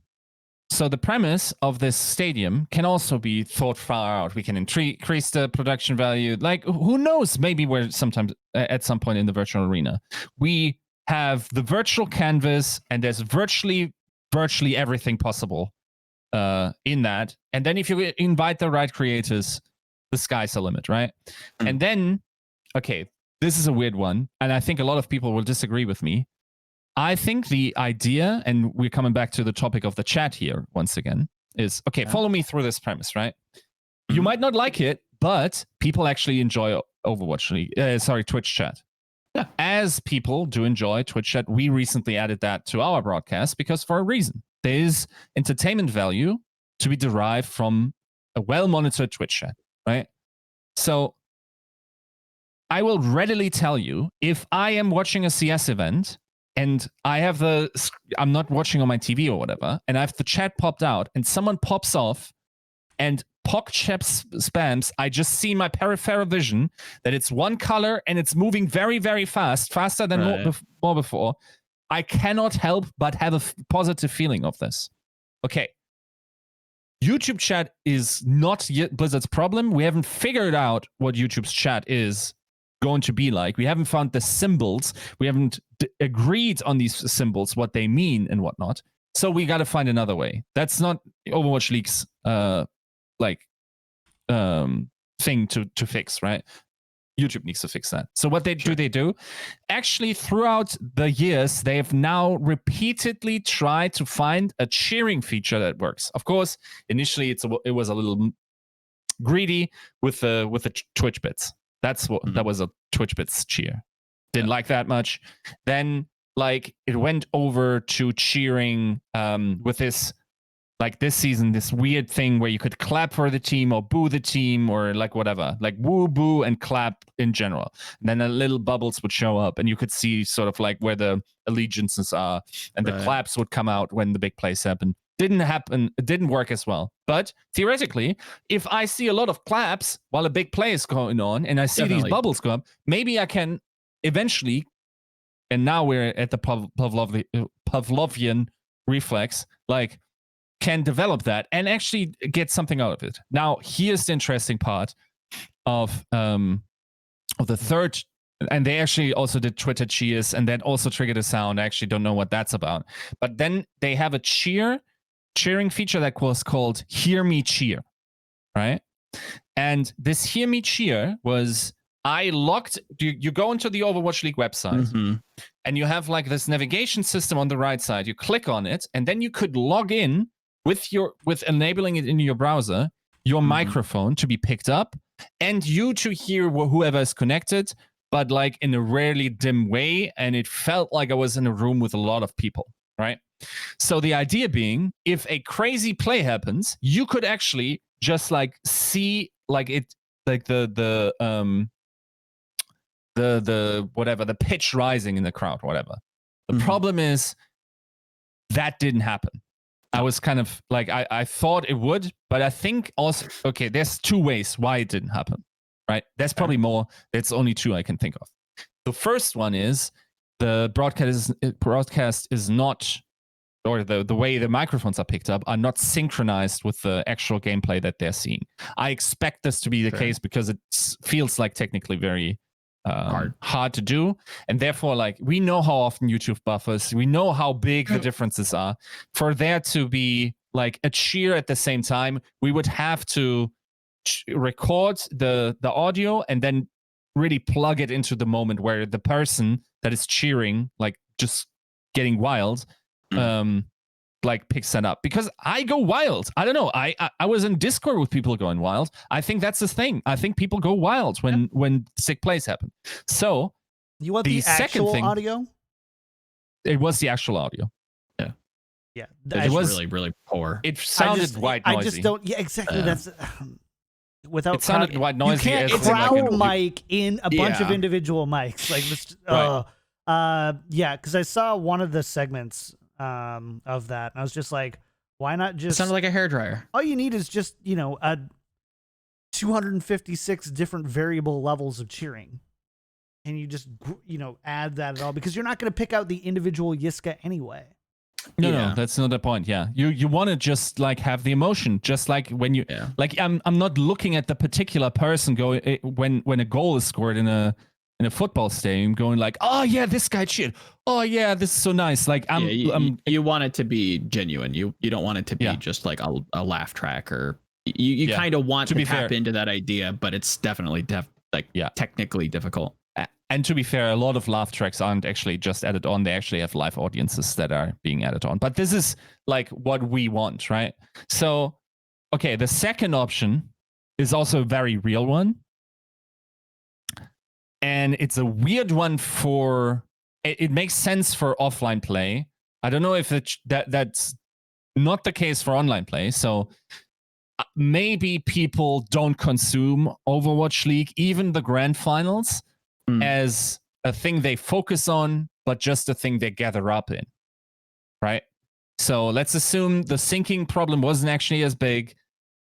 Speaker 3: so the premise of this stadium can also be thought far out. We can increase the production value. Like who knows? Maybe we're sometimes at some point in the virtual arena, we have the virtual canvas, and there's virtually everything possible in that. And then if you invite the right creators, the sky's the limit, right? And then okay. This is a weird one, and I think a lot of people will disagree with me. I think the idea, and we're coming back to the topic of the chat here once again, is, okay, follow me through this premise, right? You might not like it, but people actually enjoy Overwatch League, Twitch chat. Yeah. As people do enjoy Twitch chat, we recently added that to our broadcast because for a reason. There is entertainment value to be derived from a well-monitored Twitch chat, right? So I will readily tell you, if I am watching a CS event and I'm not watching on my TV or whatever, and I have the chat popped out and someone pops off and PogChat spams, I just see my peripheral vision that it's one color and it's moving very, very fast, faster than more before. I cannot help but have a positive feeling of this. Okay. YouTube chat is not yet Blizzard's problem. We haven't figured out what YouTube's chat is going to be like. We haven't found the symbols. We haven't agreed on these symbols, what they mean and whatnot. So we got to find another way. That's not Overwatch League's thing to fix, right? YouTube needs to fix that. So what they do? Actually, throughout the years, they have now repeatedly tried to find a cheering feature that works. Of course, initially it was a little greedy with the Twitch bits. That's what that was, a Twitch bits cheer. Didn't like that much. Then like it went over to cheering with this, like this season, this weird thing where you could clap for the team or boo the team or like whatever, like woo, boo, and clap in general. And then the little bubbles would show up and you could see sort of like where the allegiances are, and the claps would come out when the big plays happen. Didn't happen. It didn't work as well. But theoretically, if I see a lot of claps while a big play is going on and I see these bubbles go up, maybe I can eventually, and now we're at the Pavlovian reflex, like can develop that and actually get something out of it. Now, here's the interesting part of the third, and they actually also did Twitter cheers, and that also triggered a sound. I actually don't know what that's about. But then they have a cheering feature that was called Hear Me Cheer, right? And this Hear Me Cheer was, you go into the Overwatch League website and you have like this navigation system on the right side. You click on it and then you could log in with enabling it in your browser, your microphone to be picked up and you to hear whoever is connected, but like in a rarely dim way. And it felt like I was in a room with a lot of people, right? So the idea being, if a crazy play happens, you could actually just like see like it, like the whatever, the pitch rising in the crowd, whatever. The problem is that didn't happen. I was kind of like, I thought it would, but I think also, okay, there's two ways why it didn't happen, right? There's probably more. There's only two I can think of. The first one is the broadcast is not, or the way the microphones are picked up are not synchronized with the actual gameplay that they're seeing. I expect this to be the case because it feels like technically very hard to do. And therefore, like, we know how often YouTube buffers, we know how big the differences are. For there to be like a cheer at the same time, we would have to record the audio and then really plug it into the moment where the person that is cheering, like just getting wild, like picks that up. Because I go wild. I don't know. I was in Discord with people going wild. I think that's the thing. I think people go wild when sick plays happen. So
Speaker 1: you want the actual audio?
Speaker 3: It was the actual audio.
Speaker 2: Yeah. It was really, really poor.
Speaker 3: It sounded white noisy.
Speaker 1: I just don't. Yeah, exactly. That's without.
Speaker 3: It sounded white noisy.
Speaker 1: You can't crowd mic in a bunch of individual mics. Like this. Yeah, because I saw one of the segments of that, and I was just like, why not just?
Speaker 2: It sounded like a hairdryer.
Speaker 1: All you need is just, you know, 256 different variable levels of cheering, and you just, you know, add that at all, because you're not going to pick out the individual Yiska anyway.
Speaker 3: No, that's not the point. Yeah, you want to just like have the emotion, just like when you like. I'm not looking at the particular person going when a goal is scored in a football stadium, going like, oh yeah, this guy cheered. Oh yeah, this is so nice. Like
Speaker 2: you want it to be genuine. You don't want it to be just like a laugh track, or you kind of want to tap into that idea, but it's definitely technically difficult.
Speaker 3: And to be fair, a lot of laugh tracks aren't actually just added on. They actually have live audiences that are being added on. But this is like what we want, right? So, okay, the second option is also a very real one. And it's a weird one it makes sense for offline play. I don't know if that's not the case for online play. So maybe people don't consume Overwatch League, even the Grand Finals, as a thing they focus on, but just a thing they gather up in, right? So let's assume the syncing problem wasn't actually as big.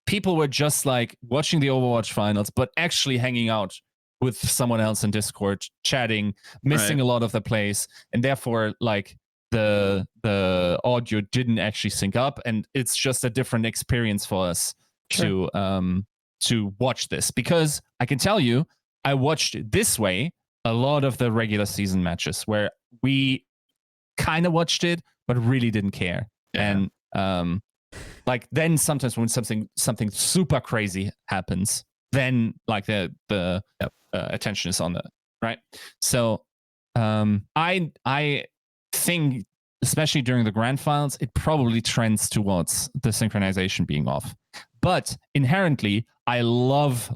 Speaker 3: People were just like watching the Overwatch Finals, but actually hanging out with someone else in Discord, chatting, missing a lot of the plays, and therefore like the audio didn't actually sync up, and it's just a different experience for us to watch this. Because I can tell you, I watched this way a lot of the regular season matches where we kind of watched it but really didn't care. And like then sometimes when something super crazy happens, then like the attention is on that, right? So I think, especially during the Grand Finals, it probably trends towards the synchronization being off. But inherently, I love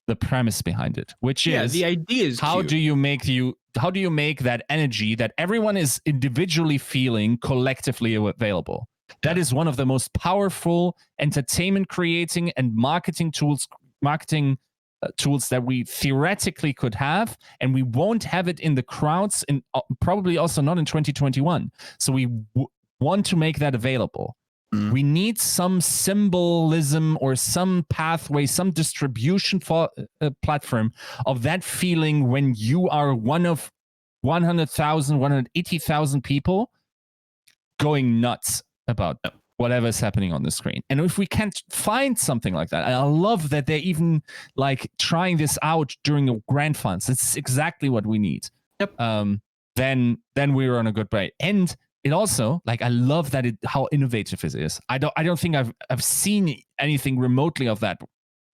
Speaker 3: the premise behind it, which is
Speaker 2: the idea is
Speaker 3: how do you make that energy that everyone is individually feeling collectively available? That is one of the most powerful entertainment creating and marketing tools that we theoretically could have, and we won't have it in the crowds, and probably also not in 2021. So we want to make that available. We need some symbolism or some pathway, some distribution for platform of that feeling when you are one of 100,000, 180,000 people going nuts about whatever's happening on the screen. And if we can't find something like that, and I love that they're even like trying this out during the Grand Finals. It's exactly what we need. Then we're on a good way. And it also, like, I love that how innovative it is. I don't think I've seen anything remotely of that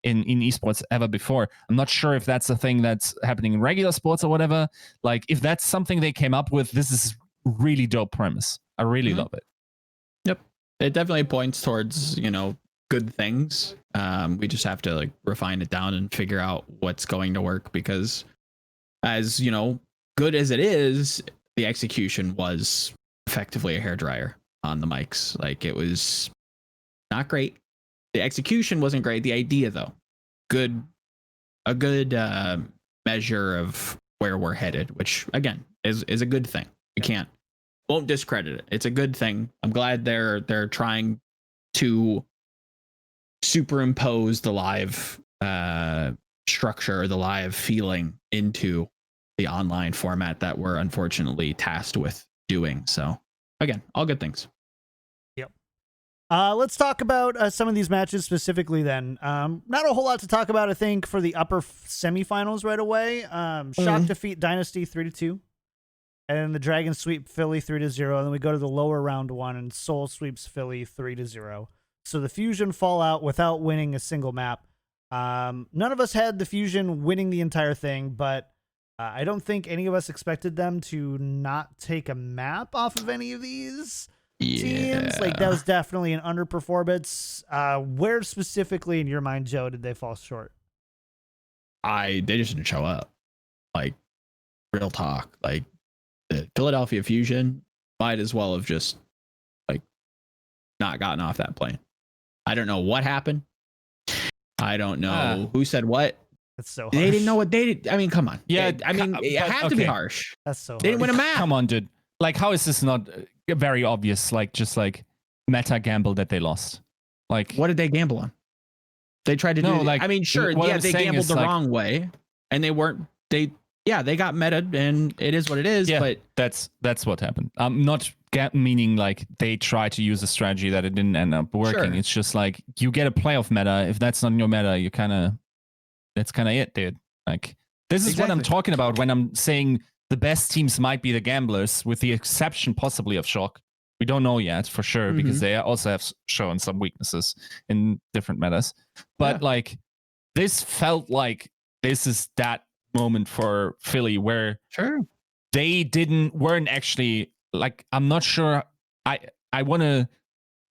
Speaker 3: in esports ever before. I'm not sure if that's a thing that's happening in regular sports or whatever. Like, if that's something they came up with, this is really dope premise. I really love it.
Speaker 2: Yep. It definitely points towards, good things. We just have to like refine it down and figure out what's going to work, because as good as it is, the execution was effectively a hairdryer on the mics. Like, it was not great. The execution wasn't great. The idea, though, a good measure of where we're headed, which again is a good thing. You can't won't discredit it. It's a good thing. I'm glad they're trying to superimpose the live structure, the live feeling into the online format that we're unfortunately tasked with doing. So again, all good things.
Speaker 1: Yep. Let's talk about some of these matches specifically then. Not a whole lot to talk about, I think, for the upper semifinals right away. Shock defeat Dynasty 3-2. And then the Dragons sweep Philly 3-0. And then we go to the lower round 1 and Seoul sweeps Philly 3-0. So the Fusion fall out without winning a single map. None of us had the Fusion winning the entire thing, but I don't think any of us expected them to not take a map off of any of these teams. Like, that was definitely an underperformance. Where specifically in your mind, Joe, did they fall short?
Speaker 2: They just didn't show up. Like, real talk. Like, the Philadelphia Fusion might as well have just like not gotten off that plane. I don't know what happened. I don't know who said what.
Speaker 1: That's so harsh.
Speaker 2: They didn't know what they did. I mean, come on.
Speaker 3: Yeah,
Speaker 2: I mean, it had to be harsh.
Speaker 1: That's so harsh.
Speaker 2: They didn't win a map.
Speaker 3: Come on, dude. Like, how is this not very obvious? Like, just like meta gamble that they lost. Like,
Speaker 2: what did they gamble on? They tried to do. Like, I mean, sure, yeah, they gambled the wrong way, and they weren't. They got meta, and it is what it is.
Speaker 3: Yeah,
Speaker 2: but
Speaker 3: that's what happened. Not meaning like they tried to use a strategy that it didn't end up working. Sure. It's just like you get a playoff meta. If that's not your meta, you that's kind of it, dude. Like, this is what I'm talking about when I'm saying the best teams might be the gamblers, with the exception possibly of Shock. We don't know yet for sure because they also have shown some weaknesses in different metas. But like, this felt like this is that moment for Philly where they weren't actually like, I'm not sure. I want to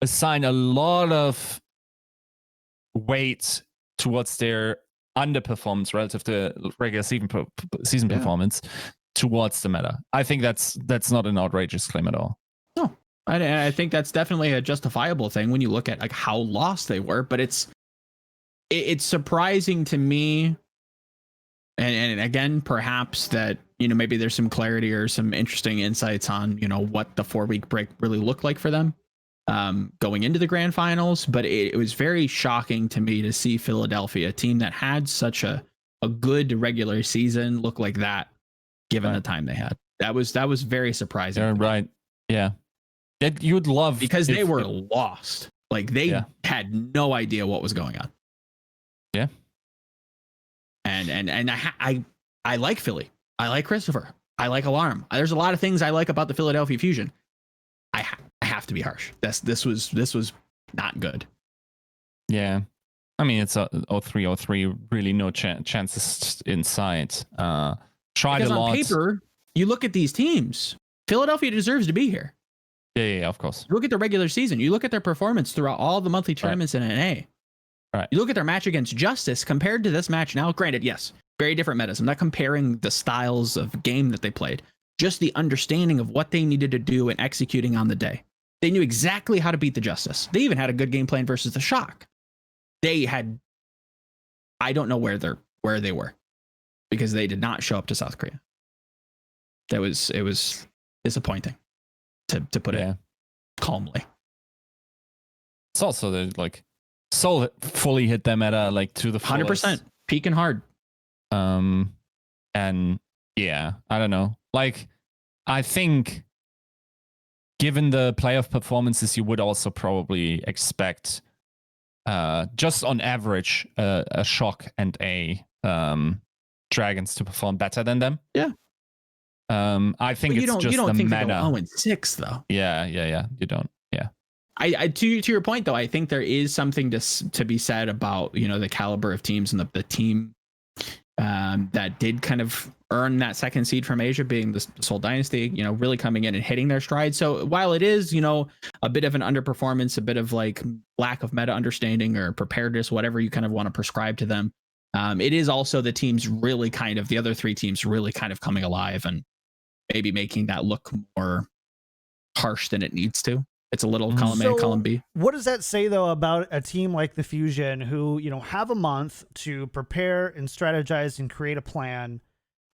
Speaker 3: assign a lot of weight towards their underperformance relative to regular season performance towards the meta. I think that's not an outrageous claim at all.
Speaker 2: No, I think that's definitely a justifiable thing when you look at like how lost they were. But it's surprising to me. And again, perhaps that, maybe there's some clarity or some interesting insights on, what the 4-week break really looked like for them going into the grand finals. But it was very shocking to me to see Philadelphia, a team that had such a good regular season, look like that given the time they had. That was very surprising.
Speaker 3: Yeah, right. Yeah. You'd love,
Speaker 2: because they were lost. Like, they had no idea what was going on.
Speaker 3: Yeah.
Speaker 2: And I like Philly. I like Christopher. I like Alarm. There's a lot of things I like about the Philadelphia Fusion. I have to be harsh. This was not good.
Speaker 3: Yeah. I mean, it's a 0-3-0-3, really no chances inside. Tried
Speaker 2: because
Speaker 3: a lot.
Speaker 2: On paper, you look at these teams, Philadelphia deserves to be here.
Speaker 3: Yeah, of course.
Speaker 2: You look at the regular season. You look at their performance throughout all the monthly tournaments in NA.
Speaker 3: Right.
Speaker 2: You look at their match against Justice compared to this match now. Granted, yes, very different metas. I'm not comparing the styles of game that they played, just the understanding of what they needed to do and executing on the day. They knew exactly how to beat the Justice. They even had a good game plan versus the Shock. They had, I don't know where they were, because they did not show up to South Korea. It was disappointing, to put it calmly.
Speaker 3: It's also that, like, Seoul fully hit them at like to the
Speaker 2: 100% peaking hard.
Speaker 3: And yeah, I don't know. Like, I think given the playoff performances, you would also probably expect just on average a Shock and a Dragons to perform better than them.
Speaker 2: Yeah.
Speaker 3: I think it's just
Speaker 2: you don't
Speaker 3: the
Speaker 2: think
Speaker 3: meta.
Speaker 2: They go 0-6 though.
Speaker 3: Yeah. You don't. Yeah.
Speaker 2: I to your point though, I think there is something to be said about the caliber of teams and the team that did kind of earn that second seed from Asia, being the Seoul Dynasty, really coming in and hitting their stride. So while it is a bit of an underperformance, a bit of like lack of meta understanding or preparedness, whatever you kind of want to prescribe to them, it is also the teams really kind of the other three teams really kind of coming alive and maybe making that look more harsh than it needs to. It's a little column A, column B.
Speaker 1: What does that say, though, about a team like the Fusion who, have a month to prepare and strategize and create a plan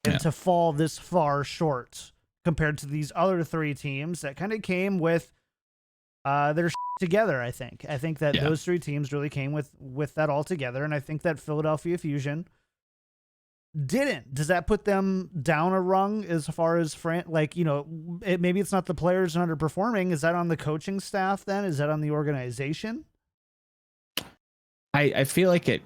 Speaker 1: and to fall this far short compared to these other three teams that kind of came with their together. I think that those three teams really came with that all together, and I think that Philadelphia Fusion didn't. Does that put them down a rung as far as maybe it's not the players underperforming? Is that on the coaching staff then? Is that on the organization?
Speaker 2: I feel like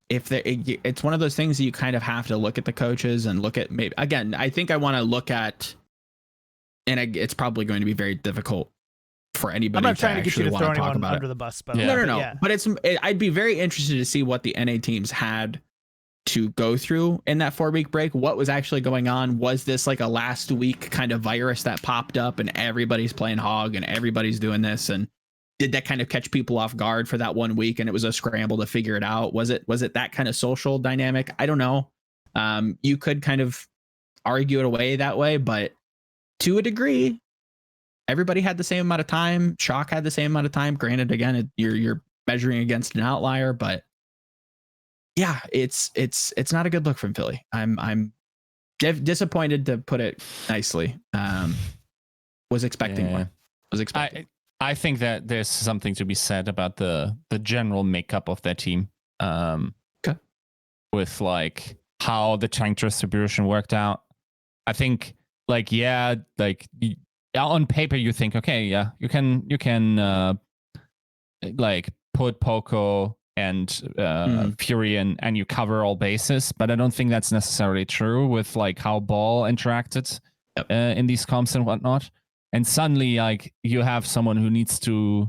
Speaker 2: it's one of those things that you kind of have to look at the coaches and look at, maybe again, I think I want to look at, and it's probably going to be very difficult for anybody.
Speaker 1: I'm not trying to get you to throw anyone
Speaker 2: under
Speaker 1: the bus, but
Speaker 2: no. Yeah. But I'd be very interested to see what the NA teams had to go through in that 4-week break. What was actually going on? Was this like a last week kind of virus that popped up and everybody's playing hog and everybody's doing this? And did that kind of catch people off guard for that 1 week and it was a scramble to figure it out? Was it that kind of social dynamic? I don't know. You could kind of argue it away that way, but to a degree, everybody had the same amount of time. Shock had the same amount of time. Granted, again, you're measuring against an outlier, but yeah, it's not a good look from Philly. I'm disappointed, to put it nicely. Was expecting more.
Speaker 3: I think that there's something to be said about the general makeup of their team.
Speaker 2: Okay.
Speaker 3: With like how the tank distribution worked out. I think on paper you think, okay, yeah, you can like put Poco and Fury and you cover all bases, but I don't think that's necessarily true with like how Ball interacted in these comps and whatnot. And suddenly, like, you have someone who needs to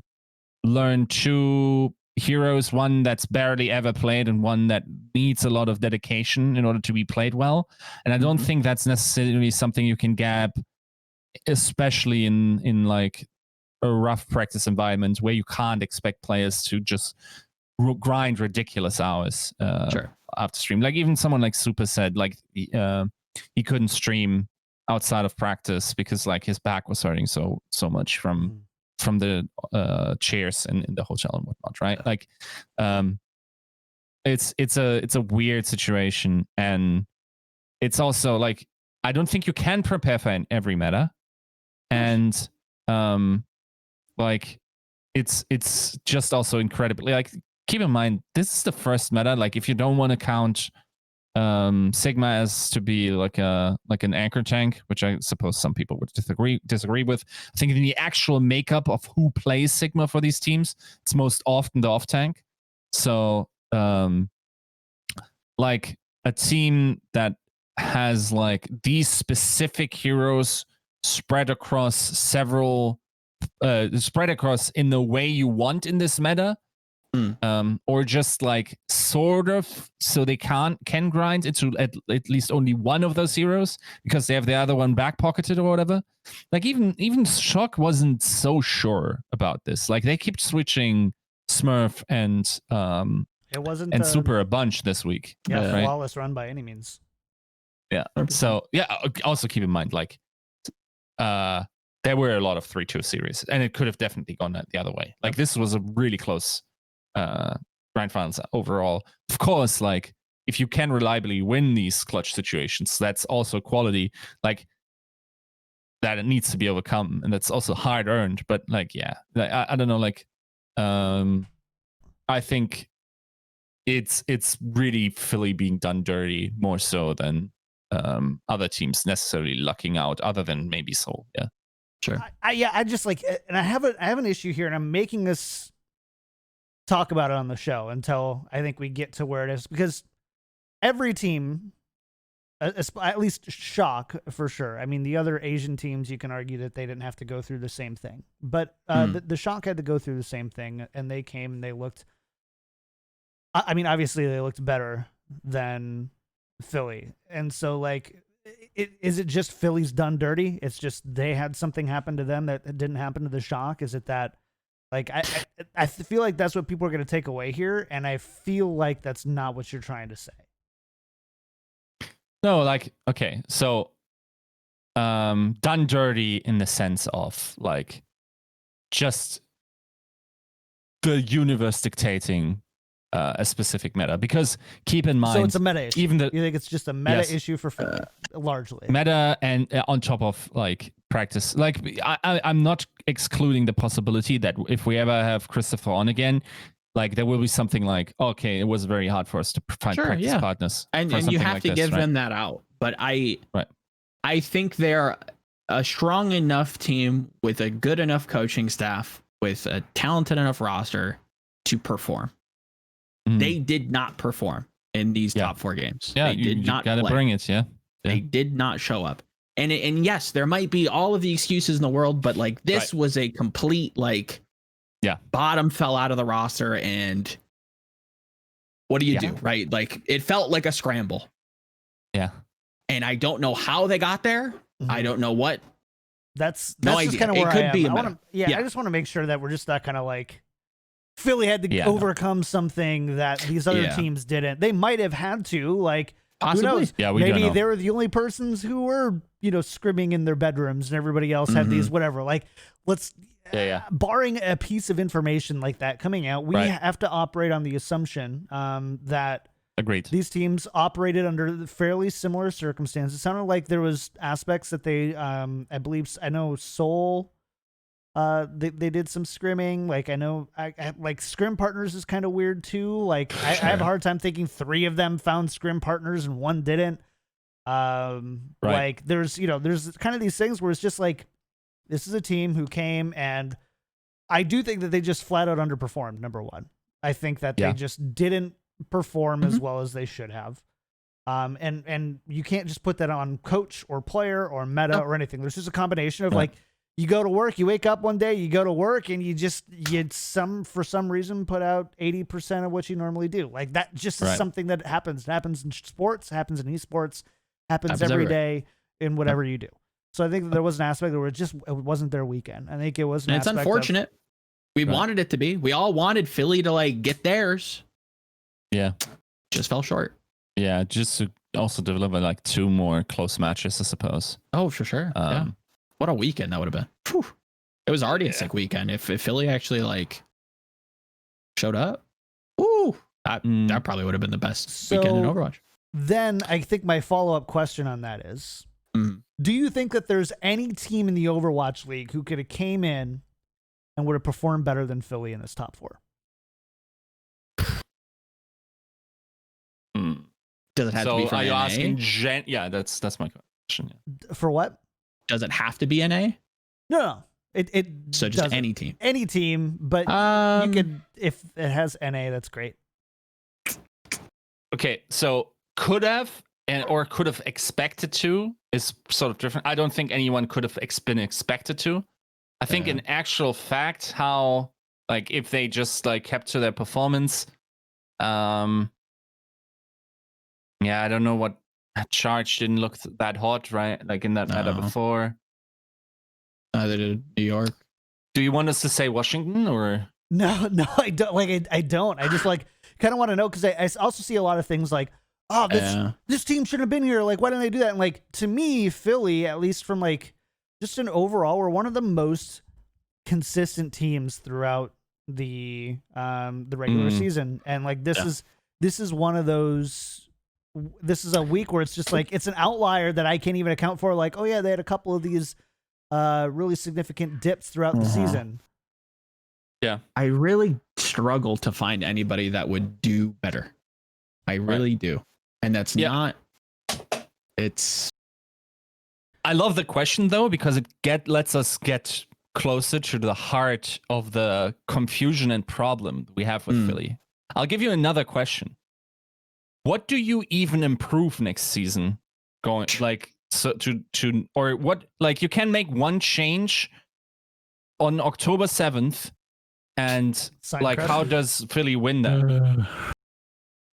Speaker 3: learn two heroes, one that's barely ever played and one that needs a lot of dedication in order to be played well. And I don't think that's necessarily something you can gap, especially in like a rough practice environment where you can't expect players to just grind ridiculous hours after stream. Like even someone like Super said, like he couldn't stream outside of practice because like his back was hurting so much from the chairs in the hotel and whatnot, right? Like it's a weird situation, and it's also like I don't think you can prepare for every meta, and like it's just also incredibly, like, keep in mind this is the first meta. Like if you don't want to count Sigma as to be like an anchor tank, which I suppose some people would disagree with. I think in the actual makeup of who plays Sigma for these teams, it's most often the off tank. So like a team that has like these specific heroes spread across in the way you want in this meta, or just like sort of so they can grind into at least only one of those heroes because they have the other one back pocketed or whatever. Like even Shock wasn't so sure about this. Like they kept switching Smurf and
Speaker 1: it wasn't
Speaker 3: and Super a bunch this week.
Speaker 1: Yeah, right? Flawless run by any means.
Speaker 3: Yeah. So yeah, also keep in mind like there were a lot of 3-2 series, and it could have definitely gone the other way. Like this was a really close Grand Finals overall. Of course, like if you can reliably win these clutch situations, that's also quality like that it needs to be overcome, and that's also hard earned. But like, yeah, I don't know, like I think it's really Philly being done dirty more so than other teams necessarily lucking out, other than maybe Seoul. Yeah, sure.
Speaker 1: I just like, and I have an issue here, and I'm making this talk about it on the show until I think we get to where it is, because every team, at least Shock for sure. I mean, the other Asian teams, you can argue that they didn't have to go through the same thing, but the Shock had to go through the same thing, and they came and they looked. I mean, obviously they looked better than Philly, and so like, is it just Philly's done dirty? It's just they had something happen to them that didn't happen to the Shock. Is it that? Like, I feel like that's what people are going to take away here, and I feel like that's not what you're trying to say.
Speaker 3: No, like, okay, so done dirty in the sense of, like, just the universe dictating a specific meta, because keep in mind,
Speaker 1: so it's a meta issue.
Speaker 3: Even
Speaker 1: you think it's just a meta issue for Philly, largely
Speaker 3: meta, and on top of like practice. Like I'm not excluding the possibility that if we ever have Christopher on again, like there will be something like, okay, it was very hard for us to find practice partners,
Speaker 2: and you have to give them that out. But I think they're a strong enough team with a good enough coaching staff, with a talented enough roster to perform. They did not perform in these top 4 games. They did not
Speaker 3: gotta bring it.
Speaker 2: They did not show up. And yes, there might be all of the excuses in the world, but like this was a complete like bottom fell out of the roster, and what do you do, right? Like it felt like a scramble. Yeah. And I don't know how they got there. I don't know what.
Speaker 1: That's just kind of where I am. I just want to make sure that we're just not kind of like Philly had to overcome something that these other teams didn't. They might have had to, like, possibly. Who knows?
Speaker 3: Yeah,
Speaker 1: maybe they were the only persons who were, scrimming in their bedrooms, and everybody else had these whatever. Like, barring a piece of information like that coming out, we have to operate on the assumption that these teams operated under fairly similar circumstances. It sounded like there was aspects that they, I know Seoul. They did some scrimming. Like I know, like scrim partners is kind of weird too. Like I have a hard time thinking 3 of them found scrim partners and 1 didn't. Like there's kind of these things where it's just like, this is a team who came, and I do think that they just flat out underperformed. Number one, I think that they just didn't perform as well as they should have. And you can't just put that on coach or player or meta or anything. There's just a combination of like, you go to work, you wake up one day, you go to work, and for some reason put out 80% of what you normally do. Like that just is something that happens. It happens in sports, happens in esports, happens every day in whatever you do. So I think that there was an aspect where it wasn't their weekend. I think it was
Speaker 2: it's unfortunate. We wanted it to be. We all wanted Philly to like get theirs. Yeah. Just fell short.
Speaker 3: Yeah, just to also deliver like 2 more close matches, I suppose.
Speaker 2: Oh, for sure. What a weekend that would have been. Whew. It was already a sick weekend. If Philly actually like showed up, that probably would have been the best weekend in Overwatch.
Speaker 1: Then I think my follow-up question on that is, do you think that there's any team in the Overwatch League who could have came in and would have performed better than Philly in this top 4?
Speaker 2: Does it have to be for
Speaker 3: are you
Speaker 2: NA?
Speaker 3: Asking yeah, that's my question. Yeah.
Speaker 1: For what?
Speaker 2: Does it have to be NA?
Speaker 1: No. It
Speaker 2: so just
Speaker 1: doesn't.
Speaker 2: any team.
Speaker 1: Any team, but you could, if it has NA, that's great.
Speaker 3: Okay, so could have expected to is sort of different. I don't think anyone could have been expected to. I think in actual fact, how like if they just like kept to their performance, I don't know what Charge didn't look that hot, right? Like in that meta before.
Speaker 2: Neither did New York.
Speaker 3: Do you want us to say Washington or?
Speaker 1: No, I don't. Like I don't. I just like kind of want to know, because I also see a lot of things like, oh, this team shouldn't have been here. Like, why didn't they do that? And like to me, Philly, at least from like just an overall, we're one of the most consistent teams throughout the regular season, and like this is one of those. This is a week where it's just like it's an outlier that I can't even account for. Like, oh yeah, they had a couple of these really significant dips throughout the season.
Speaker 2: Yeah, I really struggle to find anybody that would do better. I really do, and that's not. It's.
Speaker 3: I love the question though, because it lets us get closer to the heart of the confusion and problem we have with Philly. I'll give you another question. What do you even improve next season? Going like so to or what, like you can make one change on October 7th, and like how does Philly win that?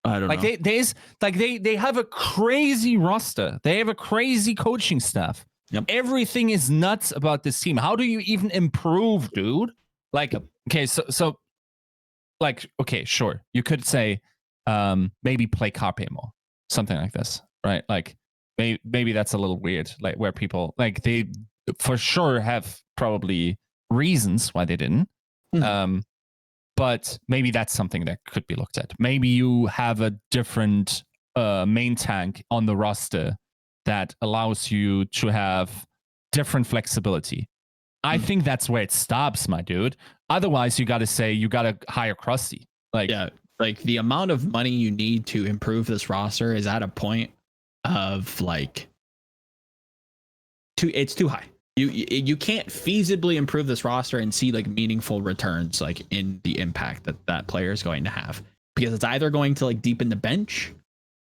Speaker 2: I don't know.
Speaker 3: They have a crazy roster. They have a crazy coaching staff.
Speaker 2: Yep.
Speaker 3: Everything is nuts about this team. How do you even improve, dude? Like, okay, so like, okay, sure. You could say maybe play Carpe more, something like this, right? Like maybe that's a little weird, like where people like they for sure have probably reasons why they didn't. But but maybe that's something that could be looked at. Maybe you have a different main tank on the roster that allows you to have different flexibility. I think that's where it stops, my dude. Otherwise, you got to say you got to hire Krusty.
Speaker 2: Like the amount of money you need to improve this roster is at a point of like it's too high. You can't feasibly improve this roster and see like meaningful returns like in the impact that player is going to have, because it's either going to like deepen the bench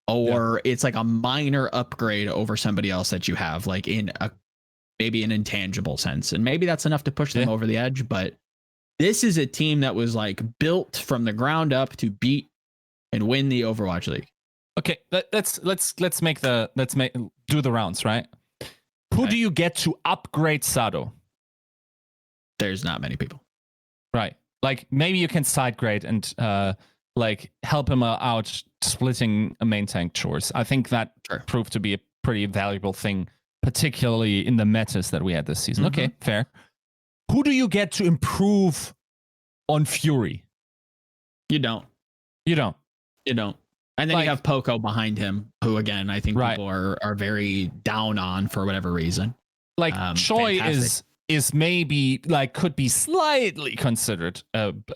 Speaker 2: or it's like a minor upgrade over somebody else that you have, like in a maybe an intangible sense, and maybe that's enough to push them over the edge. But this is a team that was like built from the ground up to beat and win the Overwatch League.
Speaker 3: Okay, let's do the rounds, right? Who do you get to upgrade Sado?
Speaker 2: There's not many people.
Speaker 3: Right. Like maybe you can side grade and like help him out splitting a main tank chores. I think that proved to be a pretty valuable thing, particularly in the metas that we had this season. Okay, fair. Who do you get to improve on Fury?
Speaker 2: You don't. And then you have Poco behind him, who again I think people are very down on for whatever reason.
Speaker 3: Like Choi is maybe like could be slightly considered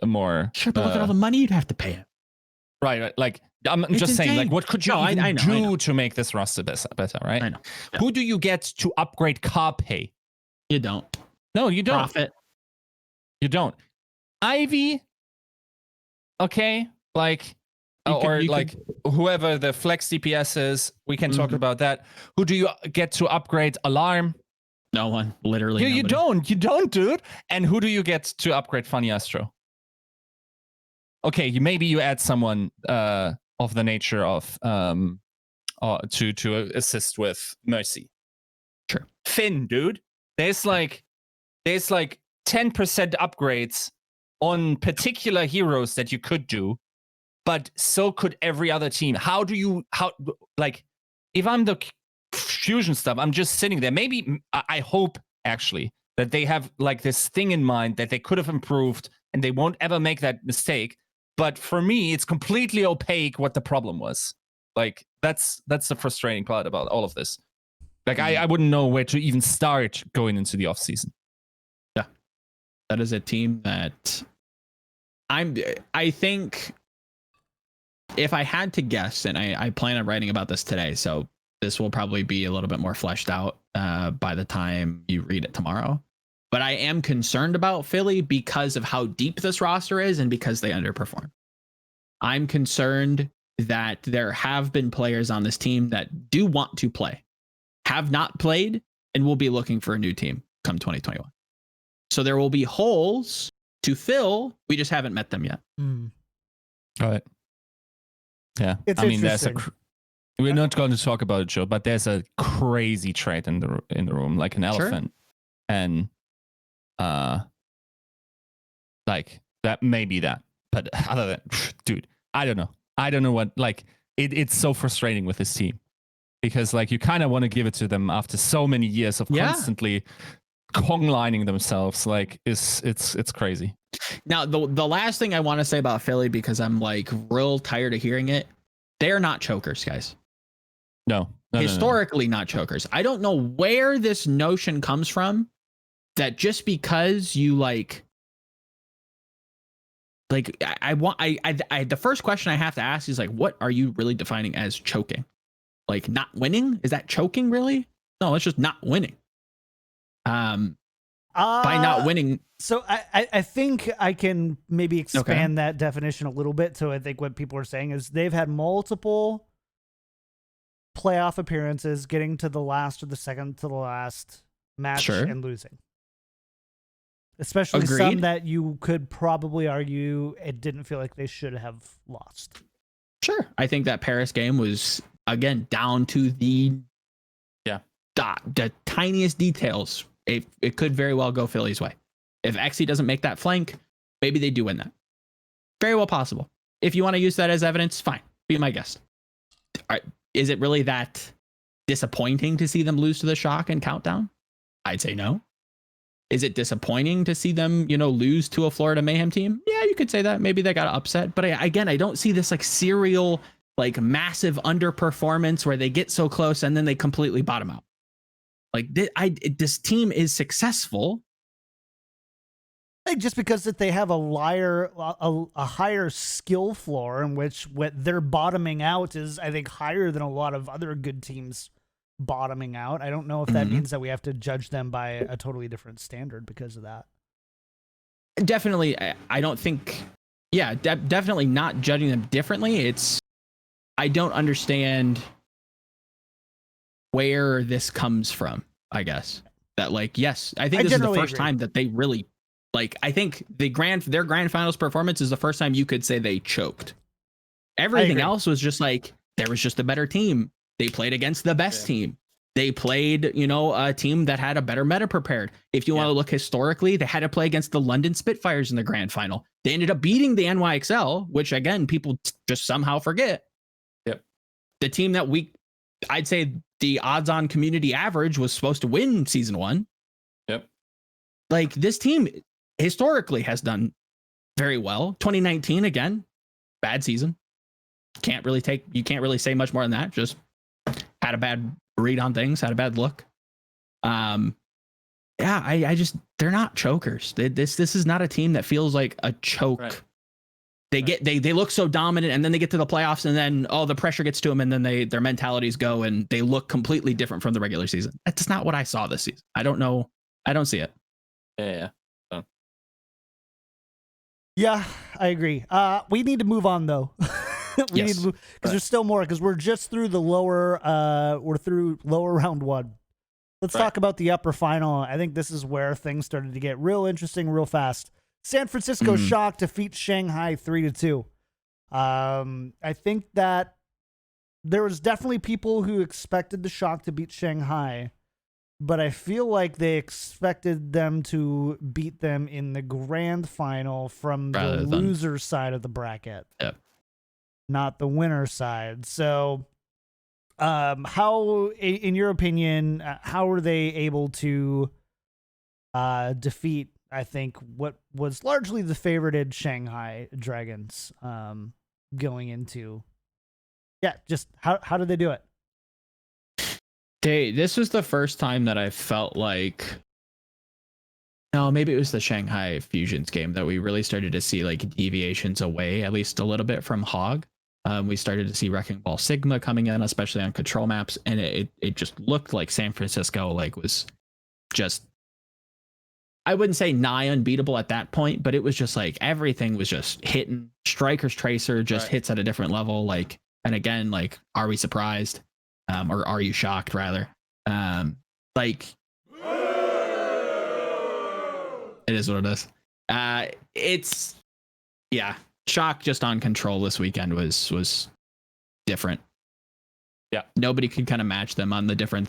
Speaker 3: more.
Speaker 2: Sure, but look at all the money you'd have to pay him.
Speaker 3: Right. Like I'm just saying, like, what could you do to make this roster better? Right.
Speaker 2: I know. Yeah.
Speaker 3: Who do you get to upgrade Carpe?
Speaker 2: You don't.
Speaker 3: No, you don't.
Speaker 2: Profit.
Speaker 3: You don't. Ivy. Okay. Like. Whoever the flex DPS is, we can talk about that. Who do you get to upgrade Alarm?
Speaker 2: No one, literally.
Speaker 3: You don't, dude. And who do you get to upgrade Funny Astro? Okay, maybe you add someone of the nature of to assist with Mercy.
Speaker 2: Sure.
Speaker 3: Finn, dude. There's like 10% upgrades on particular heroes that you could do. But so could every other team. If I'm the fusion stuff, I'm just sitting there. Maybe I hope actually that they have like this thing in mind that they could have improved and they won't ever make that mistake. But for me, it's completely opaque what the problem was. Like that's the frustrating part about all of this. Like I wouldn't know where to even start going into the offseason.
Speaker 2: Yeah. That is a team that I think if I had to guess, and I plan on writing about this today, so this will probably be a little bit more fleshed out by the time you read it tomorrow. But I am concerned about Philly because of how deep this roster is and because they underperform. I'm concerned that there have been players on this team that do want to play, have not played, and will be looking for a new team come 2021. So there will be holes to fill. We just haven't met them yet.
Speaker 3: All right. Yeah,
Speaker 1: it's
Speaker 3: we're not going to talk about it, Joe, but there's a crazy trait in the room, like an elephant, and like that may be that. But other than, dude, I don't know what. Like it's so frustrating with this team because like you kind of want to give it to them after so many years of constantly Kong-lining themselves. Like it's crazy.
Speaker 2: Now, the last thing I want to say about Philly, because I'm like real tired of hearing it, they're not chokers, guys.
Speaker 3: No.
Speaker 2: Historically, not chokers. I don't know where this notion comes from that just because you like the first question I have to ask is like, what are you really defining as choking? Like not winning? Is that choking really? No, it's just not winning. By not winning.
Speaker 1: So I think I can maybe expand that definition a little bit. So I think what people are saying is they've had multiple playoff appearances, getting to the last or the second to the last match and losing. Especially some that you could probably argue it didn't feel like they should have lost.
Speaker 2: Sure. I think that Paris game was, again, down to the tiniest details. It could very well go Philly's way. If Xe doesn't make that flank, maybe they do win that. Very well possible. If you want to use that as evidence, fine. Be my guest. Is it really that disappointing to see them lose to the Shock and Countdown? I'd say no. Is it disappointing to see them, lose to a Florida Mayhem team? Yeah, you could say that. Maybe they got upset. But I don't see this like serial, like massive underperformance where they get so close and then they completely bottom out. Like this team is successful.
Speaker 1: Just because that they have a higher skill floor in which what they're bottoming out is, I think, higher than a lot of other good teams bottoming out. I don't know if that means that we have to judge them by a totally different standard because of that.
Speaker 2: Definitely, I don't think. Yeah, definitely not judging them differently. I don't understand where this comes from. I guess that, like, yes, I think this is the first time that they really. Like, I think their grand finals performance is the first time you could say they choked. Everything else was just like, there was just a better team. They played against the best team. They played, a team that had a better meta prepared. If you want to look historically, they had to play against the London Spitfires in the grand final. They ended up beating the NYXL, which again, people just somehow forget.
Speaker 3: Yep.
Speaker 2: The team that I'd say the odds on community average was supposed to win season 1.
Speaker 3: Yep.
Speaker 2: Like, this team historically has done very well. 2019, again, bad season. You can't really say much more than that. Just had a bad read on things, had a bad look. I they're not chokers. This is not a team that feels like a choke. Right. They look so dominant, and then they get to the playoffs, and then the pressure gets to them, and then their mentalities go, and they look completely different from the regular season. That's not what I saw this season. I don't know. I don't see it.
Speaker 3: Yeah.
Speaker 1: Yeah, I agree. We need to move on though. We need to move because there's still more, because we're just through the lower round 1. Let's talk about the upper final. I think this is where things started to get real interesting real fast. San Francisco Shock defeats Shanghai 3-2. I think that there was definitely people who expected the Shock to beat Shanghai, but I feel like they expected them to beat them in the grand final from the loser side of the bracket, not the winner side. So, how, in your opinion, how were they able to defeat, I think, what was largely the favorited Shanghai Dragons going into? Yeah, just how did they do it?
Speaker 2: This was the first time that I felt like, no, maybe it was the Shanghai Fusions game that we really started to see like deviations away, at least a little bit, from Hog. We started to see Wrecking Ball Sigma coming in, especially on control maps, and it just looked like San Francisco was just, I wouldn't say nigh unbeatable at that point, but it was just like everything was just hitting. Striker's Tracer just hits at a different level. Like, and again, like, are we surprised? Or are you shocked, rather? Like, it is what it is. It's, shock just on control this weekend was different.
Speaker 3: Yeah,
Speaker 2: nobody could kind of match them on the different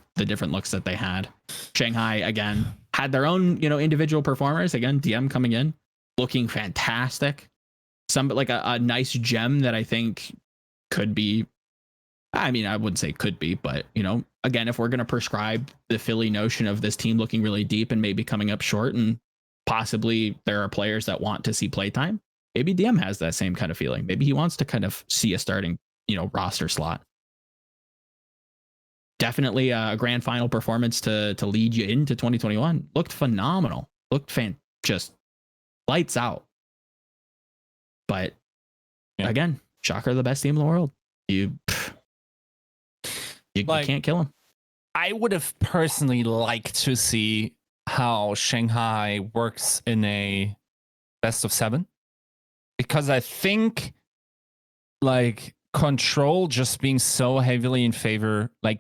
Speaker 2: looks that they had. Shanghai again had their own individual performers. Again, DM coming in looking fantastic. Some like a nice gem that I think could be. I mean, I wouldn't say could be, but again, if we're going to prescribe the Philly notion of this team looking really deep and maybe coming up short, and possibly there are players that want to see playtime, maybe DM has that same kind of feeling. Maybe he wants to kind of see a starting, roster slot. Definitely a grand final performance to lead you into 2021. Looked phenomenal. Looked just lights out. But again, Shocker, the best team in the world. You can't kill him.
Speaker 3: I would have personally liked to see how Shanghai works in a best of 7, because I think like control just being so heavily in favor, like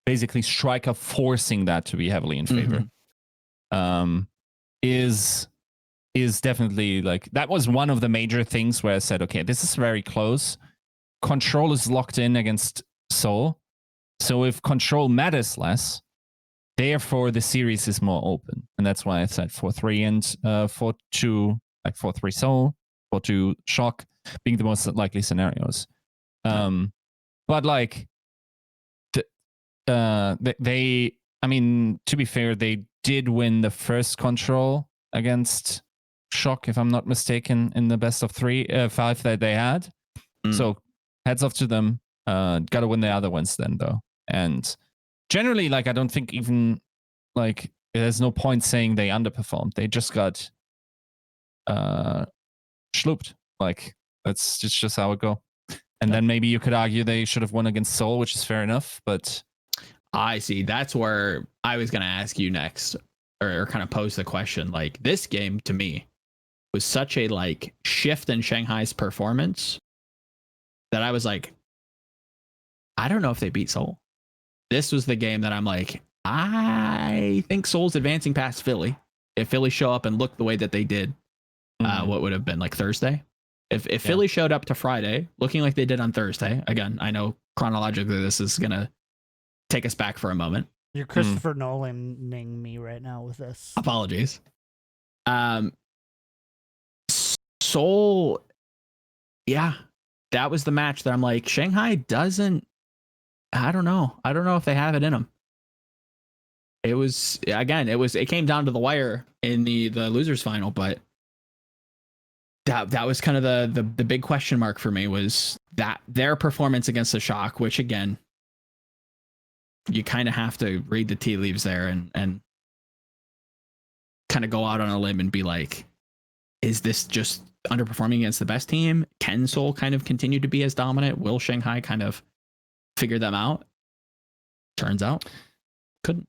Speaker 3: basically Striker forcing that to be heavily in favor, is definitely like, that was one of the major things where I said, okay, this is very close. Control is locked in against Seoul. So if control matters less, therefore the series is more open. And that's why I said 4-3 and 4-2, like 4-3 Seoul, 4-2 Shock being the most likely scenarios. But like, I mean, to be fair, they did win the first control against Shock, if I'm not mistaken, in the best of 5 that they had. So heads off to them. Got to win the other ones then, though. And generally, like, I don't think even, like, there's no point saying they underperformed. They just got schlooped. Like, that's just how it go. And then maybe you could argue they should have won against Seoul, which is fair enough, but...
Speaker 2: I see. That's where I was going to ask you next, or kind of pose the question. Like, this game, to me, was such a, like, shift in Shanghai's performance that I was like, I don't know if they beat Seoul. This was the game that I'm like, I think Seoul's advancing past Philly. If Philly show up and look the way that they did, what would have been like Thursday? If Philly showed up to Friday, looking like they did on Thursday, again, I know chronologically this is going to take us back for a moment.
Speaker 1: You're Christopher Nolaning me right now with this.
Speaker 2: Apologies. Seoul, yeah, that was the match that I'm like, Shanghai doesn't, I don't know if they have it in them. It was, again, it came down to the wire in the losers final, but that was kind of the big question mark for me, was that their performance against the Shock, which again, you kind of have to read the tea leaves there and kind of go out on a limb and be like, is this just underperforming against the best team? Can Seoul kind of continue to be as dominant? Will Shanghai kind of figure them out? Turns out, couldn't.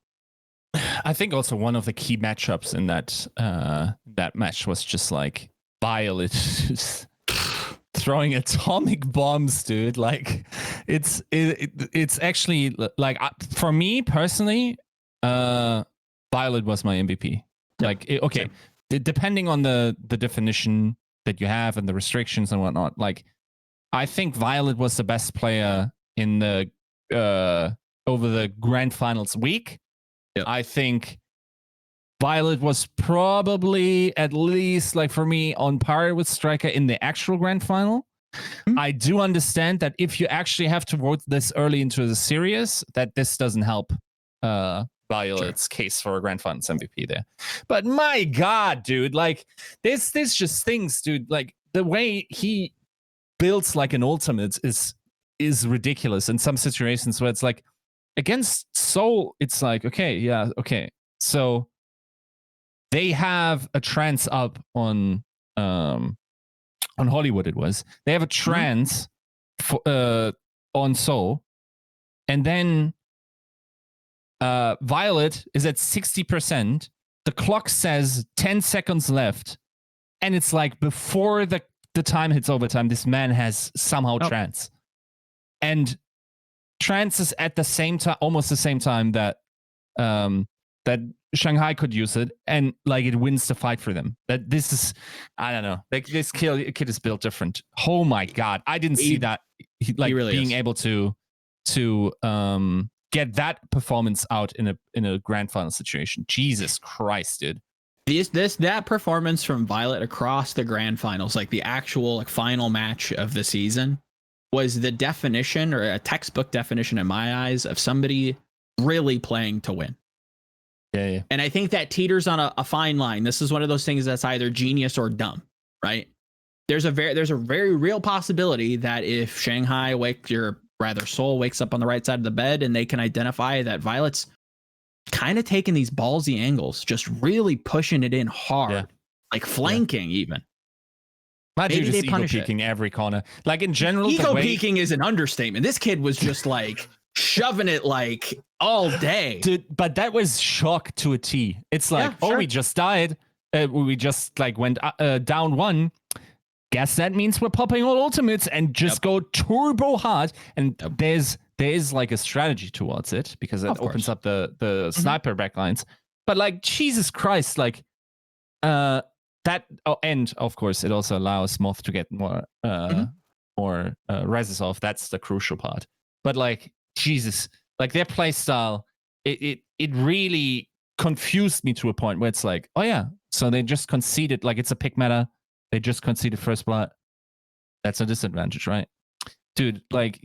Speaker 3: I think also one of the key matchups in that match was just like Violet just throwing atomic bombs, dude. Like, it's actually like, for me personally, Violet was my MVP. Like, depending on the definition that you have and the restrictions and whatnot, like, I think Violet was the best player in the over the Grand Finals week. Yep. I think Violet was probably, at least like for me, on par with Striker in the actual Grand Final. I do understand that if you actually have to vote this early into the series, that this doesn't help Violet's case for a Grand Finals MVP there. But my God, dude, like, this just things, dude. Like, the way he builds like an ultimate is ridiculous in some situations where it's like, against Seoul, it's like, okay. So they have a trance up on Hollywood. It was, they have a trance on Seoul, and then Violet is at 60%. The clock says 10 seconds left, and it's like before the time hits overtime, this man has somehow trance, and trance is at the same time, almost the same time that that Shanghai could use it, and like it wins the fight for them. That this is, I don't know. Like, this kid is built different. Oh my God, I didn't see that. Like, really being able to get that performance out in a grand final situation. Jesus Christ, dude.
Speaker 2: That performance from Violet across the grand finals, like the actual like final match of the season, was the definition, or a textbook definition in my eyes, of somebody really playing to win.
Speaker 3: Yeah.
Speaker 2: And I think that teeters on a fine line. This is one of those things that's either genius or dumb, right? There's a very real possibility that if Seoul wakes up on the right side of the bed and they can identify that Violet's kind of taking these ballsy angles, just really pushing it in hard, like flanking even.
Speaker 3: My dude is ego peeking every corner. Like, in general,
Speaker 2: ego peeking is an understatement. This kid was just like shoving it like all day,
Speaker 3: dude. But that was Shock to a T. It's like, we just died. We just like went down one. Guess that means we're popping all ultimates and just go turbo hard. And there's like a strategy towards it, because it opens up the sniper backlines. But like, Jesus Christ, like and of course it also allows Moth to get more reses off. That's the crucial part. But like, Jesus, like, their play style, it really confused me to a point where it's like, oh yeah, so they just conceded, like, it's a pick meta. They just conceded first blood. That's a disadvantage, right? Dude, like,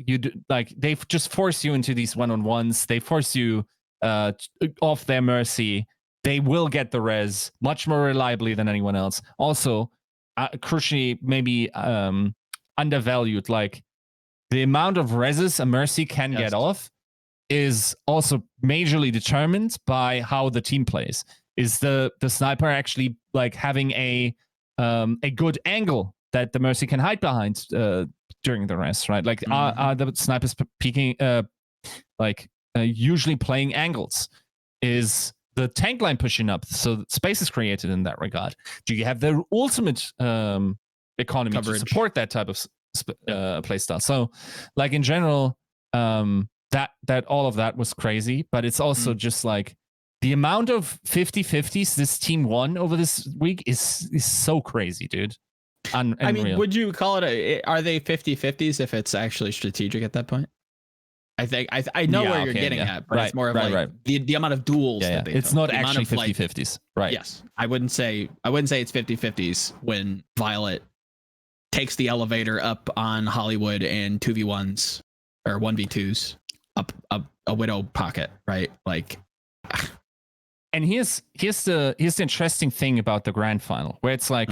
Speaker 3: they just force you into these one-on-ones. They force you off their mercy. they will get the res much more reliably than anyone else. Also, crucially, maybe undervalued, like the amount of reses a Mercy can get off is also majorly determined by how the team plays. Is the sniper actually like having a good angle that the Mercy can hide behind during the res, right? Like are the snipers peeking, usually playing angles? Is the tank line pushing up so space is created in that regard? Do you have the ultimate economy coverage to support that type of play style? So, like in general, that all of that was crazy, but it's also just like the amount of 50-50s this team won over this week is so crazy, dude.
Speaker 2: I mean, would you call it are they 50-50s if it's actually strategic at that point? I think I know where you're getting at, but it's more of the amount of duels that they
Speaker 3: it's
Speaker 2: took.
Speaker 3: Not actually 50-50s, right?
Speaker 2: Yes, I wouldn't say it's 50-50s when Violet takes the elevator up on Hollywood and 2v1s or 1v2s up a Widow pocket, right? Like,
Speaker 3: and here's the interesting thing about the grand final, where it's like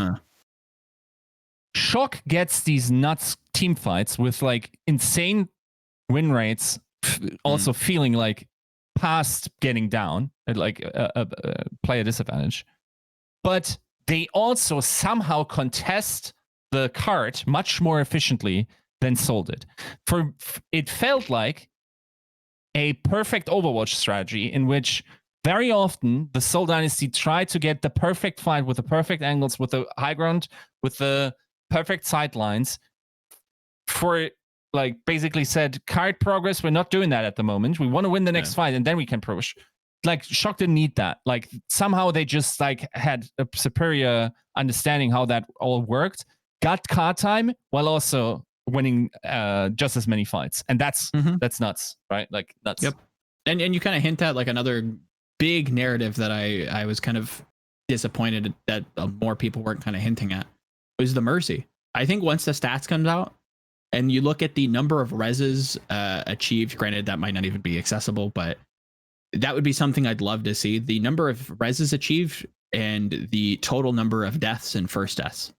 Speaker 3: Shock gets these nuts team fights with like insane win rates, also feeling like past getting down at like a player disadvantage, but they also somehow contest the card much more efficiently than Seoul did. It felt like a perfect Overwatch strategy in which very often the Seoul Dynasty tried to get the perfect fight with the perfect angles, with the high ground, with the perfect sidelines. For like basically said, card progress, we're not doing that at the moment. We want to win the next fight and then we can push. Like Shock didn't need that. Like somehow they just like had a superior understanding how that all worked. Got card time while also winning just as many fights, and that's nuts, right? Like nuts.
Speaker 2: Yep. And you kind of hint at like another big narrative that I was kind of disappointed that more people weren't kind of hinting at was the Mercy. I think once the stats comes out and you look at the number of reses achieved, granted that might not even be accessible, but that would be something I'd love to see. The number of reses achieved and the total number of deaths and first deaths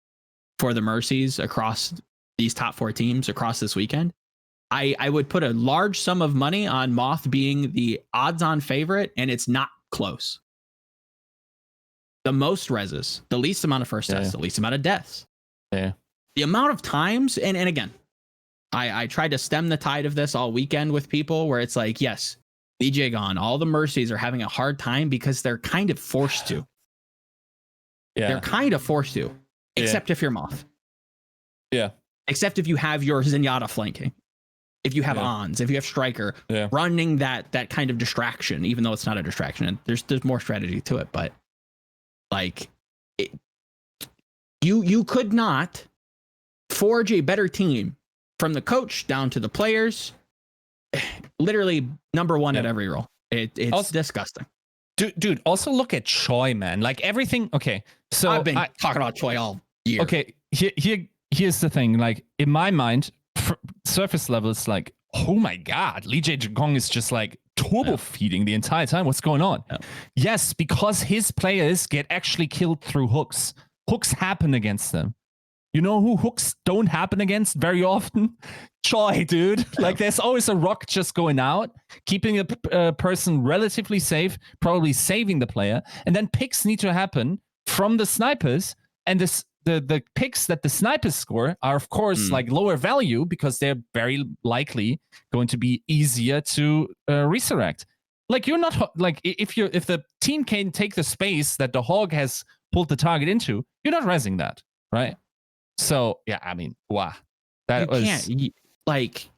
Speaker 2: for the Mercies across these top 4 teams across this weekend. I would put a large sum of money on Moth being the odds-on favorite, and it's not close. The most reses, the least amount of first deaths, the least amount of deaths.
Speaker 3: Yeah.
Speaker 2: The amount of times, and again, I tried to stem the tide of this all weekend with people where it's like, yes, DJ gone, all the Mercies are having a hard time because they're kind of forced to. Yeah. They're kind of forced to, except if you're Moth.
Speaker 3: Yeah.
Speaker 2: Except if you have your Zenyatta flanking. If you have Ons, if you have Striker running that kind of distraction, even though it's not a distraction, and there's more strategy to it, but like you could not forge a better team from the coach down to the players. Literally number one at every role. It's also disgusting.
Speaker 3: Dude, also look at Choi, man. Like everything. Okay, so
Speaker 2: I've been talking about Choi all year.
Speaker 3: Okay, here's the thing. Like in my mind, surface level, it's like, oh my god, Lee Jae-gong is just like turbo feeding the entire time. What's going on? Yes, because his players get actually killed through hooks. Hooks happen against them. You know who hooks don't happen against very often? Choi, dude. Like there's always a rock just going out, keeping a person relatively safe, probably saving the player, and then picks need to happen from the snipers, and the picks that the snipers score are of course like lower value because they're very likely going to be easier to resurrect. Like you're not like if the team can take the space that the hog has pulled the target into, you're not rezzing that, right? So yeah, I mean, wow, that
Speaker 2: like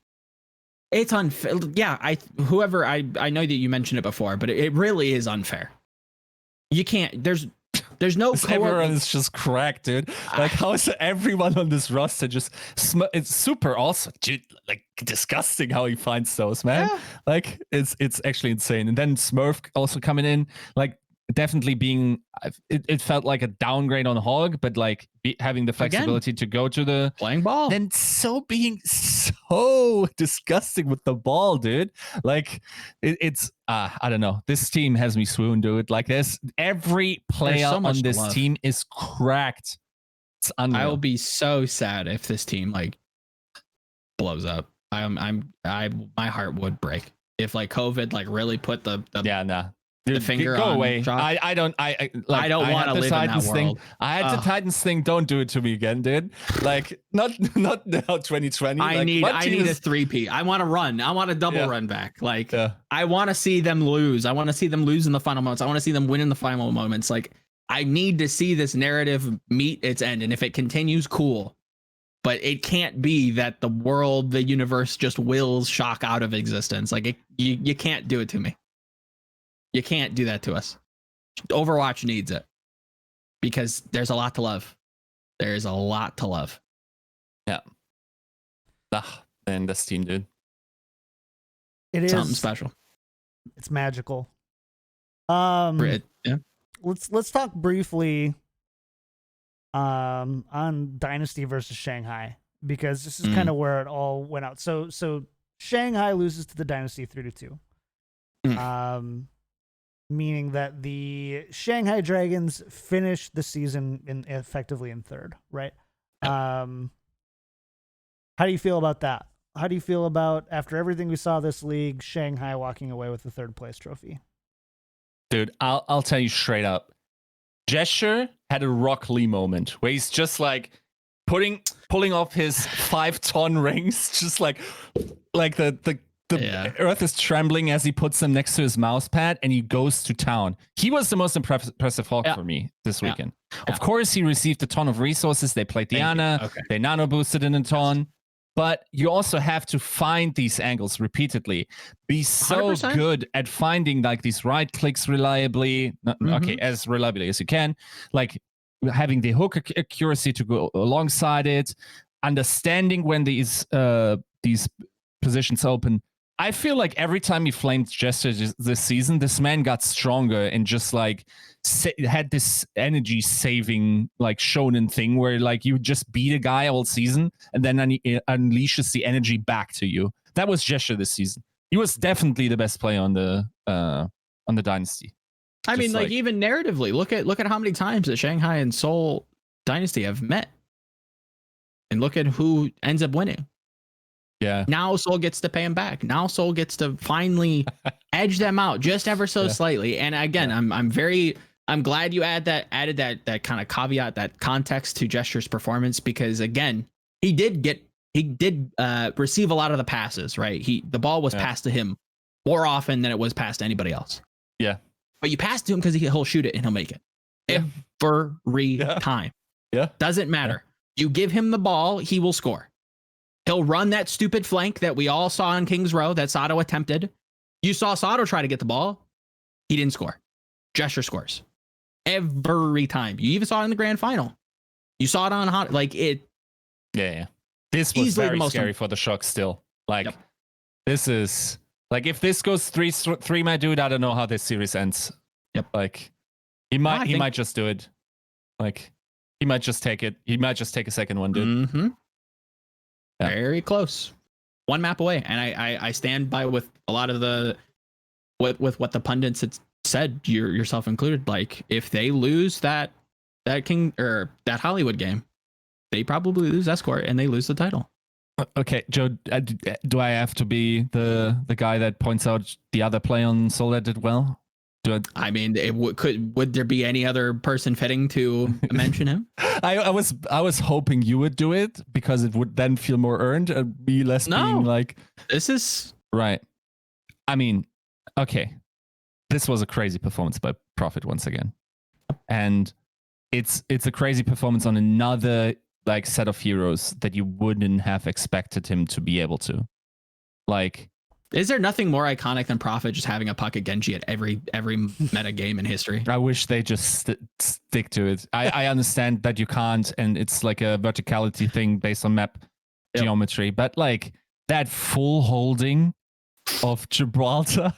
Speaker 2: it's unfair. Yeah, I know that you mentioned it before, but it really is unfair. You can't. There's no
Speaker 3: everyone is just cracked, dude. Like how is everyone on this roster just it's super awesome, dude, like disgusting how he finds those, man. Like it's actually insane. And then Smurf also coming in, like definitely being it felt like a downgrade on Hog, but like having the flexibility to go to the
Speaker 2: playing ball,
Speaker 3: then being so disgusting with the ball, dude. Like it's I don't know. This team has me swoon, dude. Like every player on this team is cracked. It's unreal.
Speaker 2: I will be so sad if this team like blows up. My heart would break if like COVID like really put the finger
Speaker 3: go
Speaker 2: on.
Speaker 3: Away. I don't want to live in that world. I had the Titans thing. Don't do it to me again, dude. Like not now 2020.
Speaker 2: I need a 3P. I want to run. I want a double run back. Like I want to see them lose. I want to see them lose in the final moments. I want to see them win in the final moments. Like I need to see this narrative meet its end. And if it continues, cool. But it can't be that the world, the universe just wills shock out of existence. Like you can't do it to me. You can't do that to us. Overwatch needs it because there's a lot to love. There's a lot to love.
Speaker 3: Yeah. Man, this team, dude.
Speaker 1: It is
Speaker 2: something special.
Speaker 1: It's magical.
Speaker 2: Yeah.
Speaker 1: Let's talk briefly on Dynasty versus Shanghai, because this is kind of where it all went out. So Shanghai loses to the Dynasty 3-2. Meaning that the Shanghai Dragons finished the season effectively in third, right? How do you feel about that? How do you feel about, after everything we saw this league, Shanghai walking away with the third place trophy?
Speaker 3: Dude, I'll tell you straight up. Gesture had a Rock Lee moment where he's just like pulling off his 5-ton rings, just like the earth is trembling as he puts them next to his mouse pad and he goes to town. He was the most impressive Hawk for me this weekend. Of course, he received a ton of resources. They played Diana. They nano boosted in a ton. But you also have to find these angles repeatedly. Be so 100%. Good at finding like these right clicks reliably. As reliably as you can. Like having the hook accuracy to go alongside it. Understanding when these positions open. I feel like every time he flamed Gesture this season, this man got stronger and just like had this energy saving like shonen thing where like you just beat a guy all season and then it unleashes the energy back to you. That was Gesture this season. He was definitely the best player on the Dynasty.
Speaker 2: I mean, like even narratively, look at how many times that Shanghai and Seoul Dynasty have met, and look at who ends up winning.
Speaker 3: Yeah.
Speaker 2: Now Seoul gets to pay him back. Now Seoul gets to finally edge them out just ever so slightly. And again, I'm glad you added that kind of caveat, that context to Gesture's performance, because again, he did receive a lot of the passes, right? The ball was passed to him more often than it was passed to anybody else.
Speaker 3: Yeah.
Speaker 2: But you pass to him because he'll shoot it and he'll make it. Every time.
Speaker 3: Yeah.
Speaker 2: Doesn't matter. You give him the ball, he will score. He'll run that stupid flank that we all saw on Kings Row that Sato attempted. You saw Sato try to get the ball. He didn't score. Gesture scores. Every time. You even saw it in the grand final. You saw it on hot, like it.
Speaker 3: Yeah. This was very scary for the Shock still. Like, this is, like, if this goes 3, my dude, I don't know how this series ends.
Speaker 2: Yep.
Speaker 3: Like, he might just do it. Like, he might just take it. He might just take a second one, dude.
Speaker 2: Mm-hmm. Yeah. Very close. One map away. And I stand by with a lot of the with what the pundits had said, yourself included. Like, if they lose that King or that Hollywood game, they probably lose Escort and they lose the title.
Speaker 3: Okay, Joe, do I have to be the guy that points out the other play on Seoul that did well?
Speaker 2: I mean, would there be any other person fitting to mention him?
Speaker 3: I was hoping you would do it because it would then feel more earned and be less being like,
Speaker 2: this is
Speaker 3: right. I mean, okay, this was a crazy performance by Prophet once again, and it's a crazy performance on another like set of heroes that you wouldn't have expected him to be able to, like.
Speaker 2: Is there nothing more iconic than Prophet just having a puck at Genji at every meta game in history?
Speaker 3: I wish they just stick to it. I understand that you can't, and it's like a verticality thing based on map geometry, but like that full holding of Gibraltar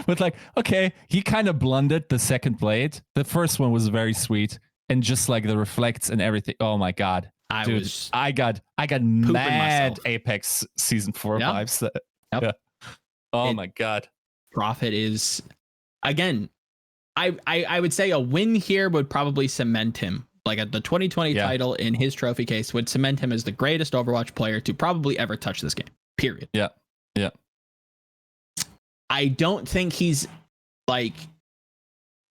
Speaker 3: with like, okay, he kind of blundered the second blade. The first one was very sweet, and just like the reflects and everything. Oh my God. I got mad myself. Apex season 4 vibes. Yeah. Oh my god.
Speaker 2: Prophet is, again, I would say a win here would probably cement him. Like the 2020 title in his trophy case would cement him as the greatest Overwatch player to probably ever touch this game. Period.
Speaker 3: Yeah. Yeah.
Speaker 2: I don't think he's like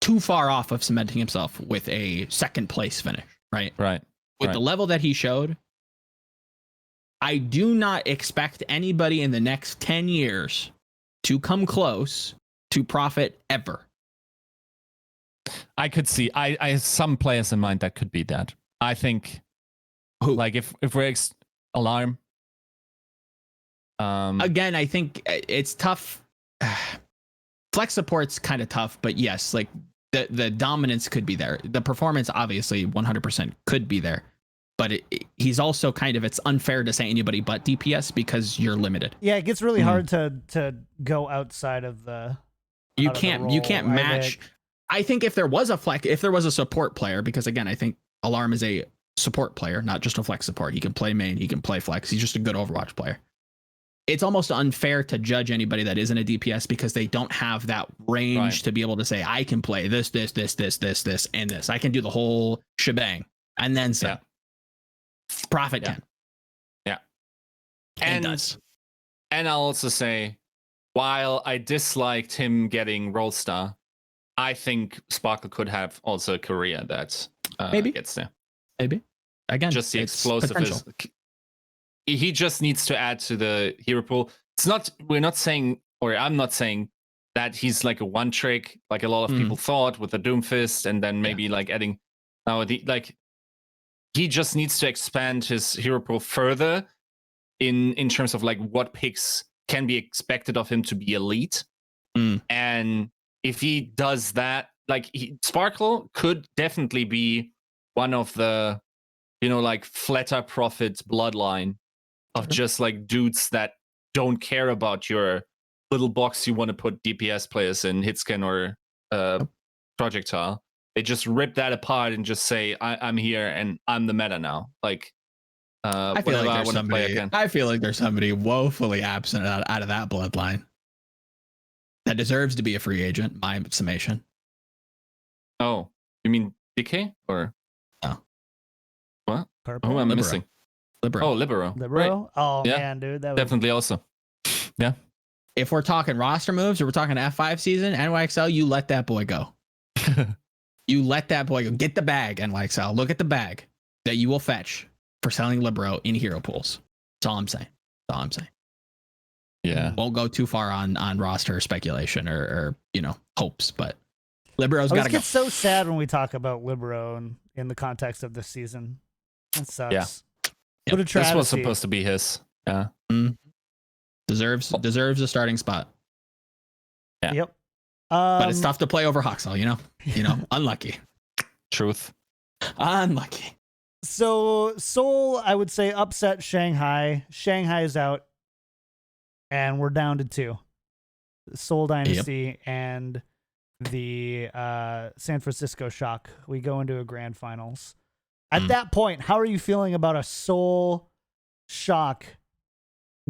Speaker 2: too far off of cementing himself with a second place finish, right?
Speaker 3: Right.
Speaker 2: With the level that he showed, I do not expect anybody in the next 10 years to come close to Prophet ever.
Speaker 3: I could see I have some players in mind that could be that. I think like if we're Alarm.
Speaker 2: Again, I think it's tough. Flex support's kind of tough, but yes, like the dominance could be there. The performance obviously 100% could be there. But he's also kind of, it's unfair to say anybody but DPS because you're limited.
Speaker 1: Yeah, it gets really hard to go outside of the
Speaker 2: you can't match. I think if there was a support player, because again, I think Alarm is a support player, not just a flex support. He can play main, he can play flex. He's just a good Overwatch player. It's almost unfair to judge anybody that isn't a DPS because they don't have that range to be able to say, I can play this, and this. I can do the whole shebang. And then some. Prophet can.
Speaker 3: Yeah.
Speaker 2: And does.
Speaker 3: And I'll also say, while I disliked him getting Roll Star, I think Sparkle could have also a career that
Speaker 2: maybe
Speaker 3: gets there.
Speaker 2: Maybe. Again,
Speaker 3: just the explosiveness. He just needs to add to the hero pool. I'm not saying that he's like a one trick, like a lot of people thought with the Doomfist, and then maybe like adding he just needs to expand his hero pool further in terms of like what picks can be expected of him to be elite. And if he does that, like Sparkle could definitely be one of the, like Fleta Prophet's bloodline of just like dudes that don't care about your little box you want to put DPS players in, hitscan or projectile. They just rip that apart and just say, I'm here and I'm the meta now. Like,
Speaker 2: I feel like there's somebody woefully absent out of that bloodline that deserves to be a free agent. My summation.
Speaker 3: Oh, you mean DK or?
Speaker 2: No.
Speaker 3: What?
Speaker 1: Purple.
Speaker 3: Who am I missing?
Speaker 2: Libero.
Speaker 3: Oh, Libero.
Speaker 1: Right. Oh,
Speaker 3: yeah.
Speaker 1: Man, dude. That
Speaker 3: definitely also. Yeah.
Speaker 2: If we're talking roster moves or we're talking F5 season, NYXL, you let that boy go. You let that boy go. Get the bag, NYXL. Look at the bag that you will fetch for selling Libero in hero pools. That's all I'm saying.
Speaker 3: Yeah.
Speaker 2: Won't go too far on roster speculation or hopes, but Libero's got to go.
Speaker 1: It gets so sad when we talk about Libero in the context of this season. That sucks.
Speaker 3: Yeah.
Speaker 1: What a travesty.
Speaker 3: This was supposed to be his. Yeah.
Speaker 2: Deserves a starting spot.
Speaker 3: Yeah.
Speaker 1: Yep.
Speaker 2: But it's tough to play over Huxel, unlucky.
Speaker 3: Truth.
Speaker 2: Unlucky.
Speaker 1: So Seoul, I would say, upset Shanghai. Shanghai is out. And we're down to 2. Seoul Dynasty and the San Francisco Shock. We go into a grand finals. At that point, how are you feeling about a Seoul Shock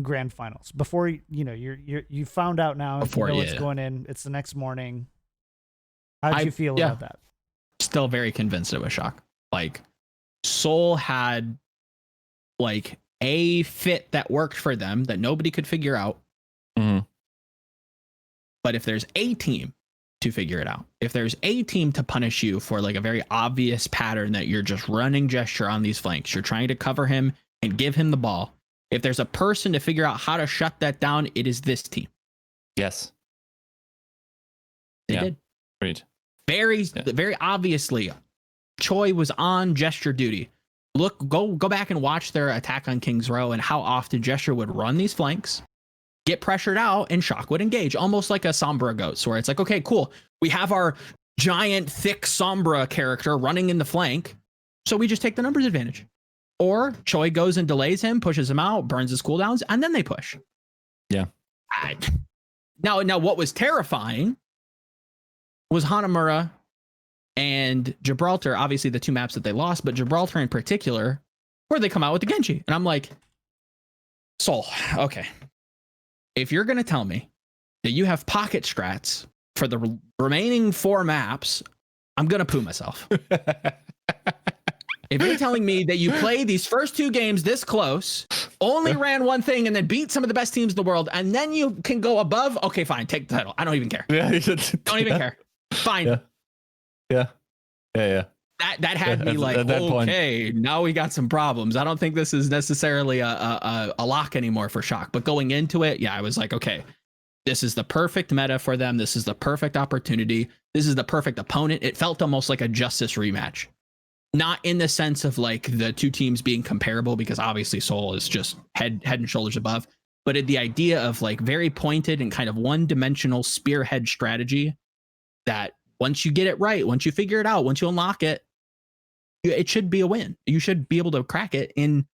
Speaker 1: grand finals? Before you found out now, what's going in. It's the next morning. How did you feel about that?
Speaker 2: Still very convinced it was Shock. Like Seoul had like a fit that worked for them that nobody could figure out. But if there's a team to figure it out, if there's a team to punish you for like a very obvious pattern that you're just running gesture on these flanks, you're trying to cover him and give him the ball. If there's a person to figure out how to shut that down, it is this team.
Speaker 3: Yes.
Speaker 2: They did.
Speaker 3: Great.
Speaker 2: Very obviously, Choi was on gesture duty. Go back and watch their attack on King's Row and how often gesture would run these flanks, get pressured out, and Shock would engage, almost like a Sombra Ghost, where it's like, okay, cool. We have our giant, thick Sombra character running in the flank, so we just take the numbers advantage. Or Choi goes and delays him, pushes him out, burns his cooldowns, and then they push.
Speaker 3: Yeah.
Speaker 2: Now, what was terrifying was Hanamura and Gibraltar, obviously the 2 maps that they lost, but Gibraltar in particular, Or they come out with the Genji. And I'm like, Seoul, okay. If you're going to tell me that you have pocket strats for the remaining 4 maps, I'm going to poo myself. If you're telling me that you play these first 2 games this close, only ran one thing, and then beat some of the best teams in the world, and then you can go above, okay, fine, take the title. I don't even care. Don't even care. Fine.
Speaker 3: Yeah.
Speaker 2: That had me like, okay, now we got some problems. I don't think this is necessarily a lock anymore for Shock. But going into it, yeah, I was like, okay, this is the perfect meta for them. This is the perfect opportunity. This is the perfect opponent. It felt almost like a Justice rematch. Not in the sense of like the 2 teams being comparable, because obviously Seoul is just head and shoulders above, but the idea of like very pointed and kind of one-dimensional spearhead strategy that once you get it right, once you figure it out, once you unlock it, it should be a win. You should be able to crack it. And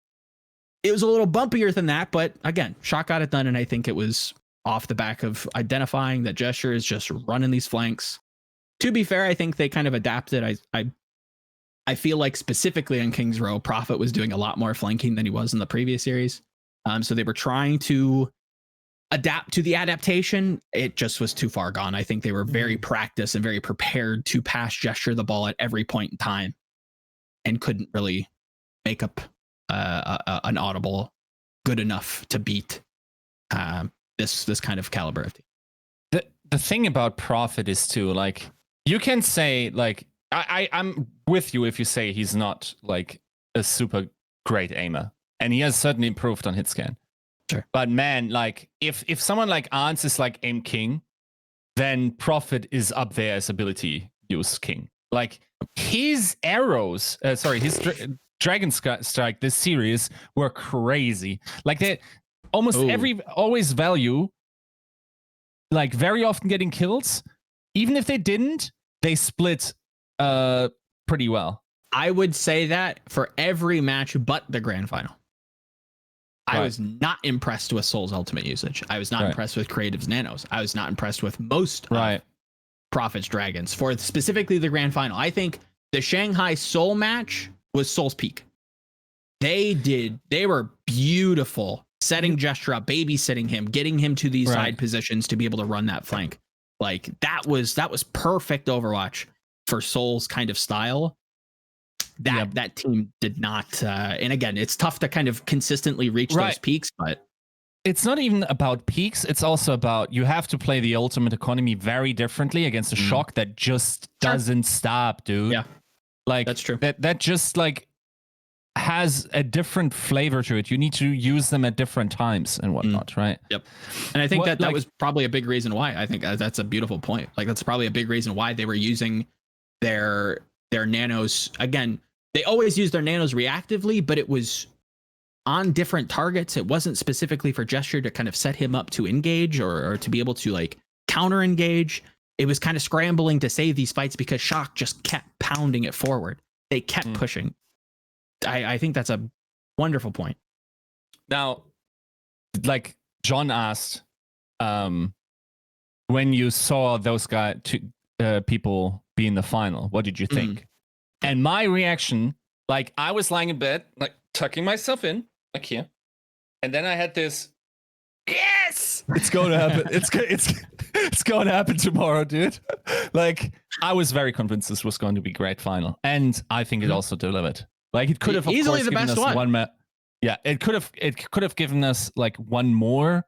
Speaker 2: it was a little bumpier than that, but again, Shock got it done, and I think it was off the back of identifying that Gesture is just running these flanks. To be fair, I think they kind of adapted. I feel like specifically on King's Row, Prophet was doing a lot more flanking than he was in the previous series. So they were trying to adapt to the adaptation. It just was too far gone. I think they were very practiced and very prepared to pass Gesture the ball at every point in time, and couldn't really make up an audible good enough to beat this kind of caliber of team.
Speaker 3: The thing about Prophet is too, like, you can say, like, I'm with you if you say he's not like a super great aimer, and he has certainly improved on hit scan.
Speaker 2: Sure.
Speaker 3: But man, like if someone like Arns is like aim king, then Prophet is up there as ability use king. Like his arrows, his Dragon Strike this series were crazy. Like they almost always value, like very often getting kills. Even if they didn't, they split pretty well.
Speaker 2: I would say that for every match but the grand final. I was not impressed with Soul's ultimate usage. I was not impressed with Creative's nanos. I was not impressed with most of Prophet's dragons for specifically the grand final. I think the Shanghai Soul match was Soul's peak. They were beautiful, setting Gesture up, babysitting him, getting him to these side positions to be able to run that flank. Like that was perfect Overwatch for Soul's kind of style. That team did not, and again, it's tough to kind of consistently reach those peaks, but
Speaker 3: it's not even about peaks. It's also about you have to play the ultimate economy very differently against a Shock that just doesn't stop, dude.
Speaker 2: Yeah,
Speaker 3: like
Speaker 2: that's true.
Speaker 3: That just like has a different flavor to it. You need to use them at different times and whatnot, right?
Speaker 2: Yep. And I think that was probably a big reason why. I think that's a beautiful point. Like that's probably a big reason why they were using their nanos. Again, they always use their nanos reactively, but it was on different targets. It wasn't specifically for Gesture to kind of set him up to engage or to be able to like counter engage. It was kind of scrambling to save these fights because Shock just kept pounding it forward. They kept pushing. I think that's a wonderful point.
Speaker 3: Now, like John asked, when you saw those people be in the final, what did you think? And my reaction, like I was lying in bed, like tucking myself in, like here, and then I had this. Yes, it's going to happen. It's going to happen tomorrow, dude. Like I was very convinced this was going to be a great final, and I think it also delivered. Like it could have
Speaker 2: easily the best
Speaker 3: one map. Yeah, it could have given us like one more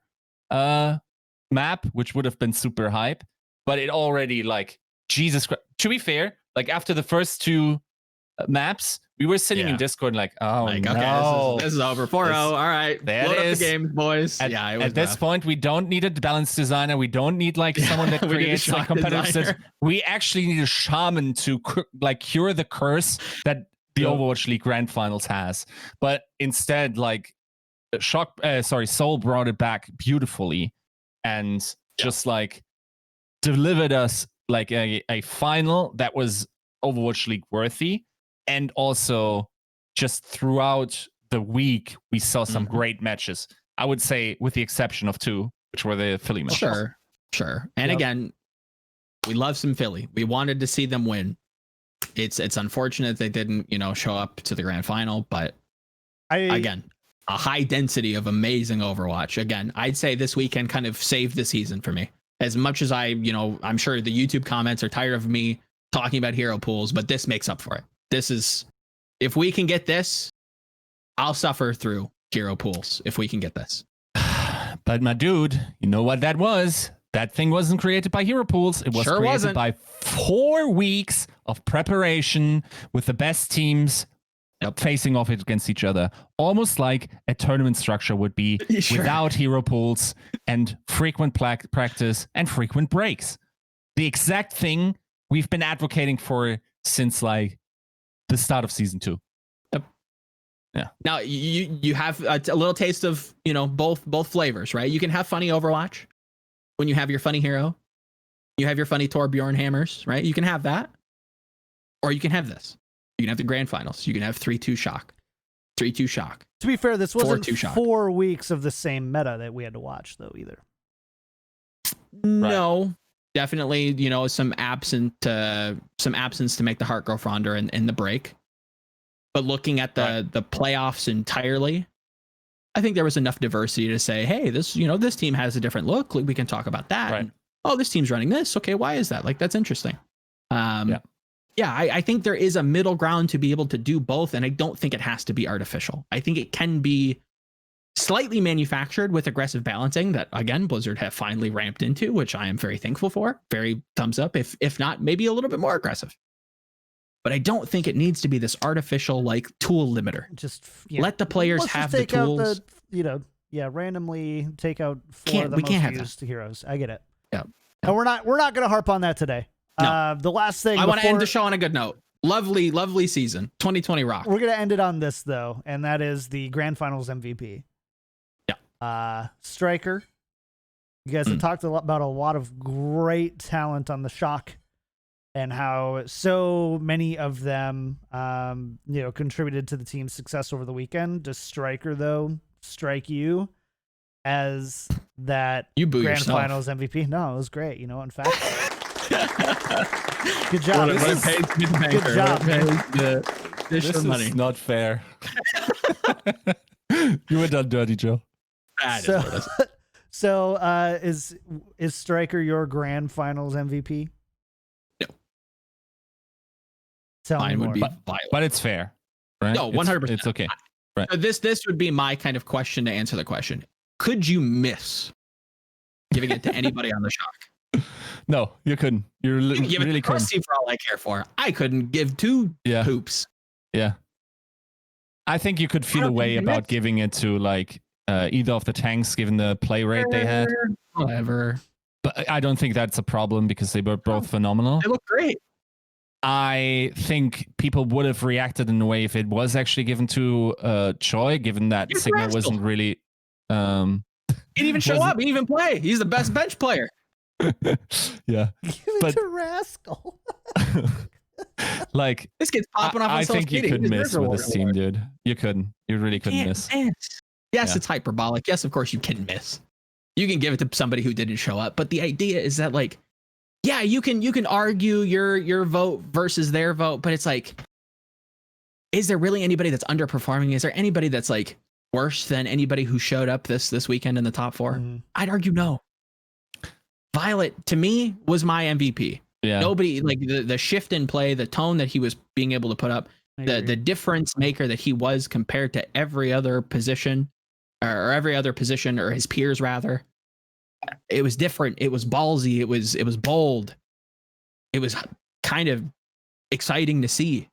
Speaker 3: map, which would have been super hype. But it already like Jesus Christ. To be fair, like after the first 2 maps, we were sitting in Discord like, oh like, no,
Speaker 2: okay, this is over 4-0. All right, load up the games, boys.
Speaker 3: At this point, we don't need a balance designer. We don't need like someone that creates like competitive. We actually need a shaman to like cure the curse that the Overwatch League Grand Finals has. But instead, like Soul brought it back beautifully and just like delivered us like a final that was Overwatch League worthy. And also just throughout the week, we saw some great matches. I would say with the exception of 2, which were the Philly matches.
Speaker 2: Sure. And again, we love some Philly. We wanted to see them win. It's unfortunate they didn't, show up to the grand final, but Again, a high density of amazing Overwatch. Again, I'd say this weekend kind of saved the season for me. As much as I'm sure the YouTube comments are tired of me talking about hero pools, but this makes up for it. This is, if we can get this, I'll suffer through hero pools if we can get this.
Speaker 3: But my dude, you know what that was? That thing wasn't created by hero pools. It was created by 4 weeks of preparation with the best teams facing off against each other. Almost like a tournament structure would be without hero pools and frequent practice and frequent breaks. The exact thing we've been advocating for since like the start of season 2. Yeah.
Speaker 2: Now you have a little taste of both flavors, right? You can have funny Overwatch when you have your funny hero, you have your funny Torbjorn hammers, right? You can have that, or you can have this. You can have the grand finals. You can have 3-2 shock, 3-2 shock.
Speaker 1: To be fair, this wasn't
Speaker 2: 4-2
Speaker 1: 4 weeks of the same meta that we had to watch though either.
Speaker 2: No, definitely. Some absence to make the heart grow fonder in the break. But looking at the playoffs entirely, I think there was enough diversity to say, hey, this team has a different look. We can talk about that.
Speaker 3: Right.
Speaker 2: And, oh, this team's running this. Okay, why is that? Like, that's interesting. I think there is a middle ground to be able to do both, and I don't think it has to be artificial. I think it can be slightly manufactured with aggressive balancing that, again, Blizzard have finally ramped into, which I am very thankful for. Very thumbs up. If not, maybe a little bit more aggressive. But I don't think it needs to be this artificial tool limiter.
Speaker 1: Just
Speaker 2: let the players have the tools.
Speaker 1: Randomly take out 4 of the most used heroes. I get it.
Speaker 2: Yeah.
Speaker 1: And we're not going to harp on that today.
Speaker 2: No.
Speaker 1: The last thing
Speaker 2: I want to end the show on a good note. Lovely season. 2020 rock.
Speaker 1: We're going to end it on this though, and that is the Grand Finals MVP.
Speaker 2: Yeah.
Speaker 1: Striker. You guys have talked about a lot of great talent on the Shock. And how so many of them, contributed to the team's success over the weekend. Does Striker, though, strike you as that Grand Finals MVP? No, it was great. In fact, good job. Good job.
Speaker 3: This is money. Not fair. You were done dirty, Joe.
Speaker 1: So, is Striker your Grand Finals MVP?
Speaker 2: Mine would be
Speaker 3: but it's fair, right?
Speaker 2: No, 100%.
Speaker 3: It's okay. Right.
Speaker 2: So this would be my kind of question to answer the question. Could you miss giving it to anybody on the Shock?
Speaker 3: No, you couldn't. You really couldn't.
Speaker 2: For all I care for, I couldn't give 2 hoops.
Speaker 3: Yeah. I think you could feel a way about giving it to either of the tanks, given the play rate they had.
Speaker 2: Whatever.
Speaker 3: But I don't think that's a problem because they were both phenomenal.
Speaker 2: They look great.
Speaker 3: I think people would have reacted in a way if it was actually given to Choi, given that Signal wasn't really.
Speaker 2: He didn't even show up. He didn't even play. He's the best bench player.
Speaker 3: Yeah.
Speaker 1: Give it to Rascal.
Speaker 2: This kid's popping off on
Speaker 3: I think you couldn't miss with this team, dude. You couldn't. You really couldn't miss.
Speaker 2: Yes, it's hyperbolic. Yes, of course you can miss. You can give it to somebody who didn't show up. But the idea is that you can argue your vote versus their vote, but it's is there really anybody that's underperforming? Is there anybody that's worse than anybody who showed up this weekend in the top 4? Mm-hmm. I'd argue no. Violet, to me, was my MVP. Yeah. Nobody, the shift in play, the tone that he was being able to put up, the difference maker that he was compared to every other position or his peers rather. It was different. It was ballsy. It was bold. It was kind of exciting to see,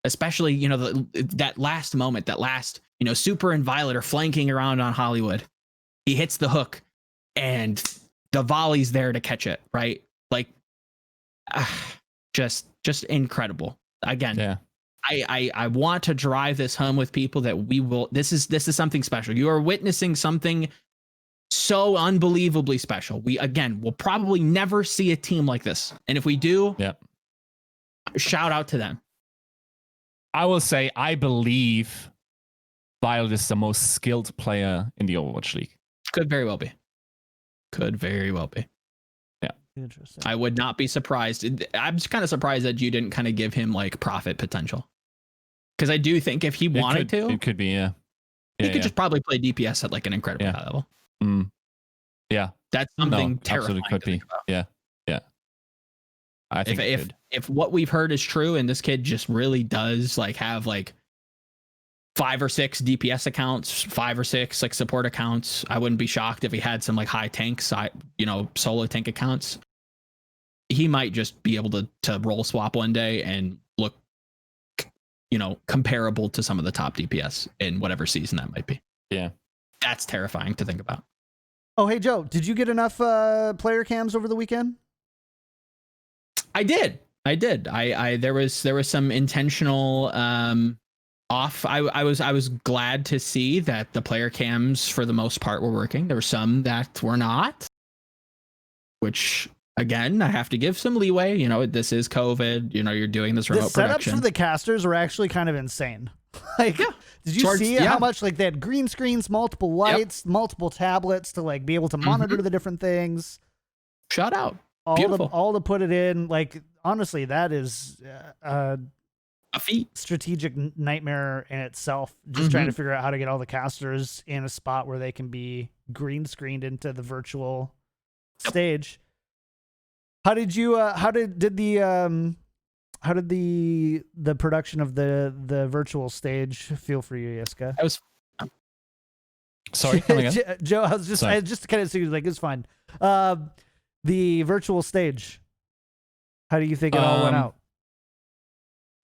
Speaker 2: especially, that last moment, Super and Violet are flanking around on Hollywood. He hits the hook and the volley's there to catch it. Right. Just incredible. Again. Yeah. I want to drive this home with people that this is something special. You are witnessing something so unbelievably special. We'll probably never see a team like this. And if we do, shout out to them.
Speaker 3: I will say, I believe Violet is the most skilled player in the Overwatch League.
Speaker 2: Could very well be. Yeah.
Speaker 1: Interesting.
Speaker 2: I would not be surprised. I'm just kind of surprised that you didn't kind of give him profit potential. Because I do think if he wanted to,
Speaker 3: it could be, yeah.
Speaker 2: He could just probably play DPS at like an incredibly high level.
Speaker 3: Yeah,
Speaker 2: that's something terrifying.
Speaker 3: Absolutely could be. Yeah. I think
Speaker 2: if what we've heard is true, and this kid just really does like have like 5 or 6 DPS accounts, 5 or 6 like support accounts, I wouldn't be shocked if he had some like high tanks, solo tank accounts. He might just be able to roll swap one day and look, comparable to some of the top DPS in whatever season that might be.
Speaker 3: Yeah,
Speaker 2: that's terrifying to think about.
Speaker 1: Oh, hey Joe, did you get enough player cams over the weekend?
Speaker 2: I did. There was some intentional off. I was glad to see that the player cams for the most part were working. There were some that were not, which again I have to give some leeway. This is COVID. You're doing this remote production.
Speaker 1: The setups for the casters are actually kind of insane. Like, did you see how much like they had green screens, multiple lights, multiple tablets to like be able to monitor the different things?
Speaker 2: Shout out.
Speaker 1: All to put it in, like, honestly, that is
Speaker 2: a feat.
Speaker 1: Strategic nightmare in itself. Just trying to figure out how to get all the casters in a spot where they can be green screened into the virtual stage. How did you? How did the production of the virtual stage feel for you, Yiska?
Speaker 2: I was.
Speaker 3: Sorry,
Speaker 1: Joe. I just kind of like it's fine. The virtual stage. How do you think it all went out?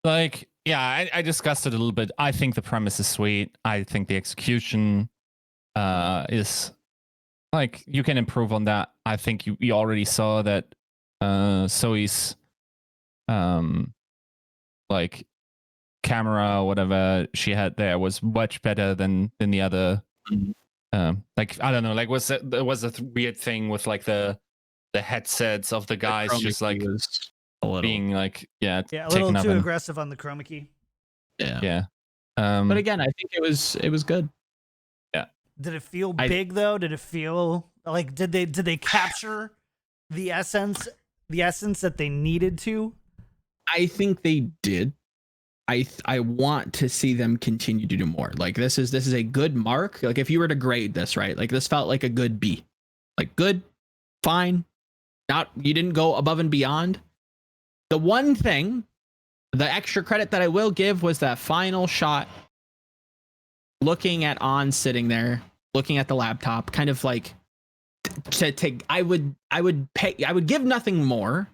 Speaker 3: Like, yeah, I discussed it a little bit. I think the premise is sweet. I think the execution is like you can improve on that. I think you already saw that Zoe's like camera, whatever she had there was much better than the other. Like, I don't know, like there was a weird thing with like the headsets of the guys just like being like
Speaker 1: a little too aggressive on the chroma key.
Speaker 2: But again, I think it was good.
Speaker 1: Did it feel big though? Did it feel like did they capture the essence that they needed to?
Speaker 2: I think they did. I want to see them continue to do more. Like this is a good mark. Like if you were to grade this, right? Like this felt like a good B. Like good, fine. You didn't go above and beyond. The one thing, the extra credit that I will give was that final shot, looking at On sitting there, looking at the laptop, kind of like I would give nothing more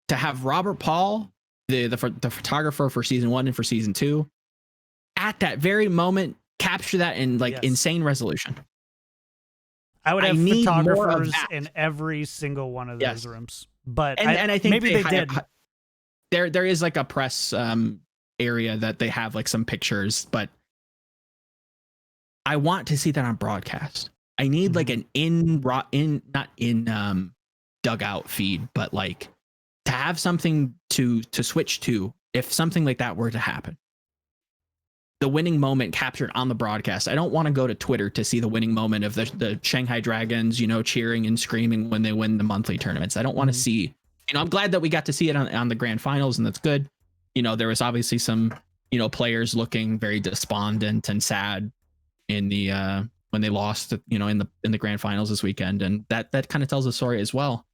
Speaker 2: to have Robert Paul, the photographer for season 1 and for season 2, at that very moment capture that in like insane resolution.
Speaker 1: I would have photographers in every single one of those rooms, but
Speaker 2: I think
Speaker 1: maybe they did.
Speaker 2: There is like a press area that they have like some pictures, but I want to see that on broadcast. I need like an not in dugout feed, but like to have something to switch to if something like that were to happen. The winning moment captured on the broadcast. I don't want to go to Twitter to see the winning moment of the Shanghai Dragons, cheering and screaming when they win the monthly tournaments. I don't want to see, I'm glad that we got to see it on the grand finals, and that's good. There was obviously some, players looking very despondent and sad in the when they lost, in the grand finals this weekend, and that kind of tells a story as well.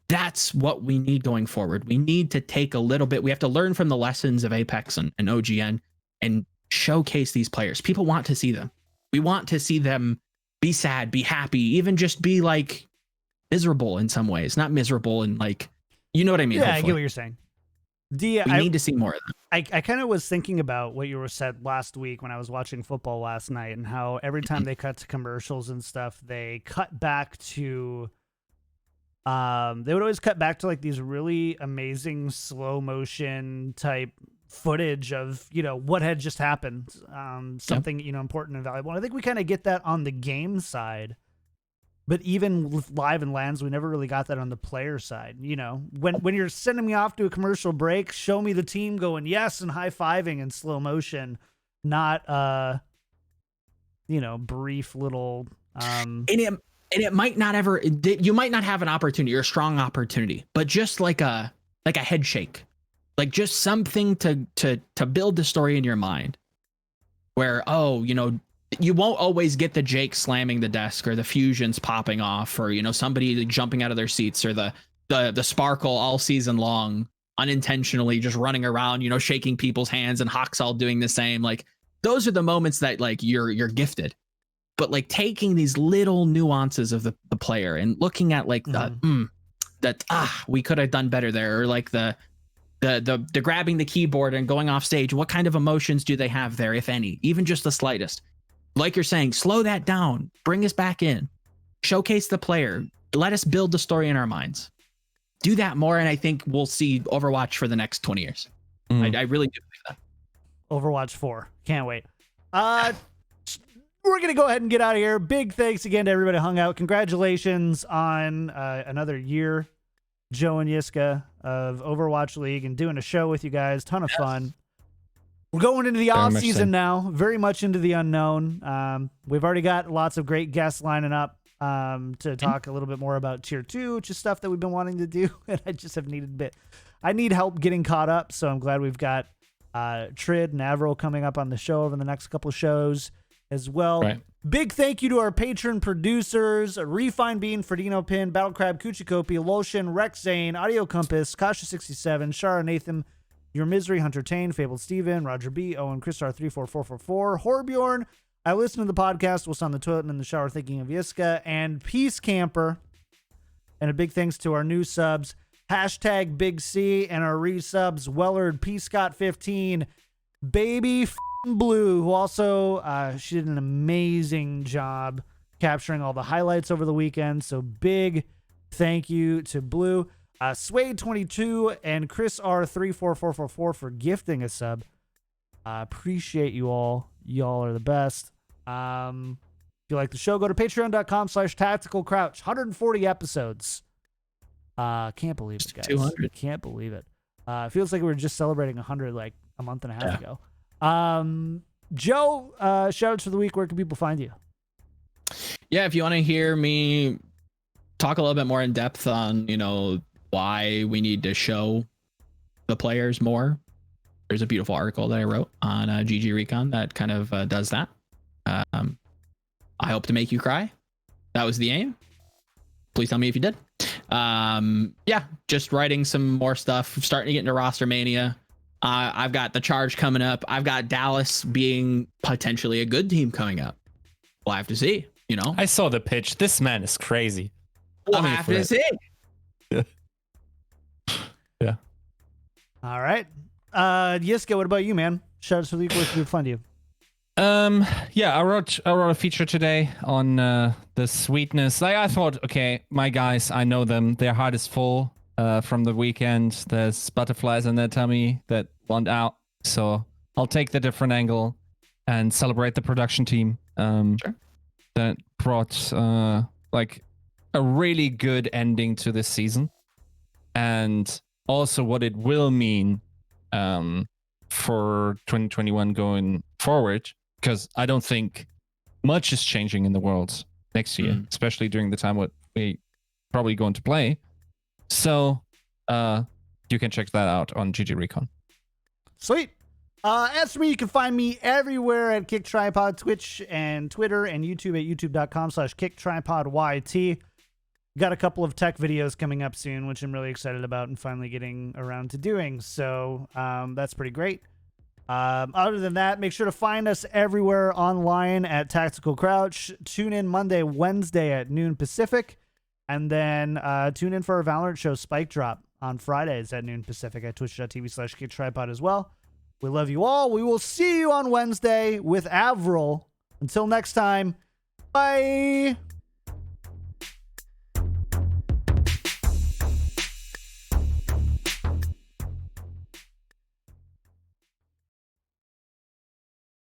Speaker 2: That's what we need going forward. We need to take a little bit. We have to learn from the lessons of Apex and OGN and showcase these players. People want to see them. We want to see them be sad, be happy, even just be like miserable in some ways. Not miserable and like, you know what I mean?
Speaker 1: Yeah, hopefully. I get what you're saying.
Speaker 2: We need to see more of them.
Speaker 1: I kind of was thinking about what you were said last week when I was watching football last night, and how every time they cut to commercials and stuff, they cut back to they would always cut back to like these really amazing slow motion type footage of what had just happened, something important and valuable. And I think we kind of get that on the game side, but even with live and lands, we never really got that on the player side. When you're sending me off to a commercial break, show me the team going yes and high-fiving in slow motion, not brief little and
Speaker 2: it might not ever, you might not have an opportunity or a strong opportunity, but just like a head shake. Like just something to build the story in your mind where, you won't always get the Jake slamming the desk or the fusions popping off or, you know, somebody jumping out of their seats or the sparkle all season long unintentionally just running around, you know, shaking people's hands and Hoxall doing the same. Like those are the moments that like you're gifted. But like taking these little nuances of the player and looking at like we could have done better there, or like the grabbing the keyboard and going off stage. What kind of emotions do they have there, if any, even just the slightest? Like you're saying, slow that down, bring us back in, showcase the player, let us build the story in our minds. Do that more, and I think we'll see Overwatch for the next 20 years. I really do believe that.
Speaker 1: Overwatch 4. Can't wait. We're going to go ahead and get out of here. Big thanks again to everybody who hung out. Congratulations on another year, Joe and Yiska of Overwatch League, and doing a show with you guys. Ton of fun. We're going into the off season now, very much into the unknown. We've already got lots of great guests lining up to talk a little bit more about Tier 2, which is stuff that we've been wanting to do, and I just have needed a bit. I need help getting caught up, so I'm glad we've got Trid and Avril coming up on the show over the next couple shows as well. Right. Big thank you to our patron producers, Refine Bean, Ferdino Pin, Battle Crab, Kuchikopi, Lotion, Rex Zane, Audio Compass, Kasha67, Shara Nathan, Your Misery, Hunter Tane, Fabled Steven, Roger B, Owen, Christar 34444, Horbjorn, I listen to the podcast whilst on the toilet and in the shower thinking of Yiska, and Peace Camper. And a big thanks to our new subs, hashtag Big C, and our resubs, Wellard, P. Scott 15, Baby Blue, who also she did an amazing job capturing all the highlights over the weekend. So big thank you to Blue, Swade22, and Chris R34444 for gifting a sub. Appreciate you all. Y'all are the best. If you like the show, go to patreon.com/tacticalcrouch. 140 episodes. Can't believe it, guys. 200. Can't believe it. It feels like we were just celebrating 100 like a month and a half ago. Joe, shout outs for the week. Where can people find you?
Speaker 2: Yeah, if you want to hear me talk a little bit more in depth on, you know, why we need to show the players more, there's a beautiful article that I wrote on GG Recon that kind of does that. I hope to make you cry. That was the aim. Please tell me if you did. Yeah, just writing some more stuff, starting to get into roster mania. I've got the Charge coming up. I've got Dallas being potentially a good team coming up. We'll have to see, you know.
Speaker 3: I saw the pitch. This man is crazy.
Speaker 2: We'll have to see.
Speaker 3: Yeah.
Speaker 1: All right. Yiska, what about you, man? Shout out to the week. Where can we find you?
Speaker 3: Yeah, I wrote a feature today on the sweetness. Like I thought, okay, my guys, I know them. Their heart is full from the weekend. There's butterflies in their tummy that want out. So I'll take the different angle and celebrate the production team that brought like a really good ending to this season, and also what it will mean for 2021 going forward. Because I don't think much is changing in the world next year, especially during the time what we probably going to play. So you can check that out on GG Recon.
Speaker 1: Sweet. As for me, you can find me everywhere at Kick Tripod, Twitch and Twitter, and YouTube at youtube.com/KickTripodYT. Got a couple of tech videos coming up soon, which I'm really excited about and finally getting around to doing. So that's pretty great. Other than that, make sure to find us everywhere online at Tactical Crouch. Tune in Monday, Wednesday at noon Pacific. And then tune in for our Valorant show Spike Drop on Fridays at noon Pacific at twitch.tv/KickTripod as well. We love you all. We will see you on Wednesday with Avril. Until next time, bye.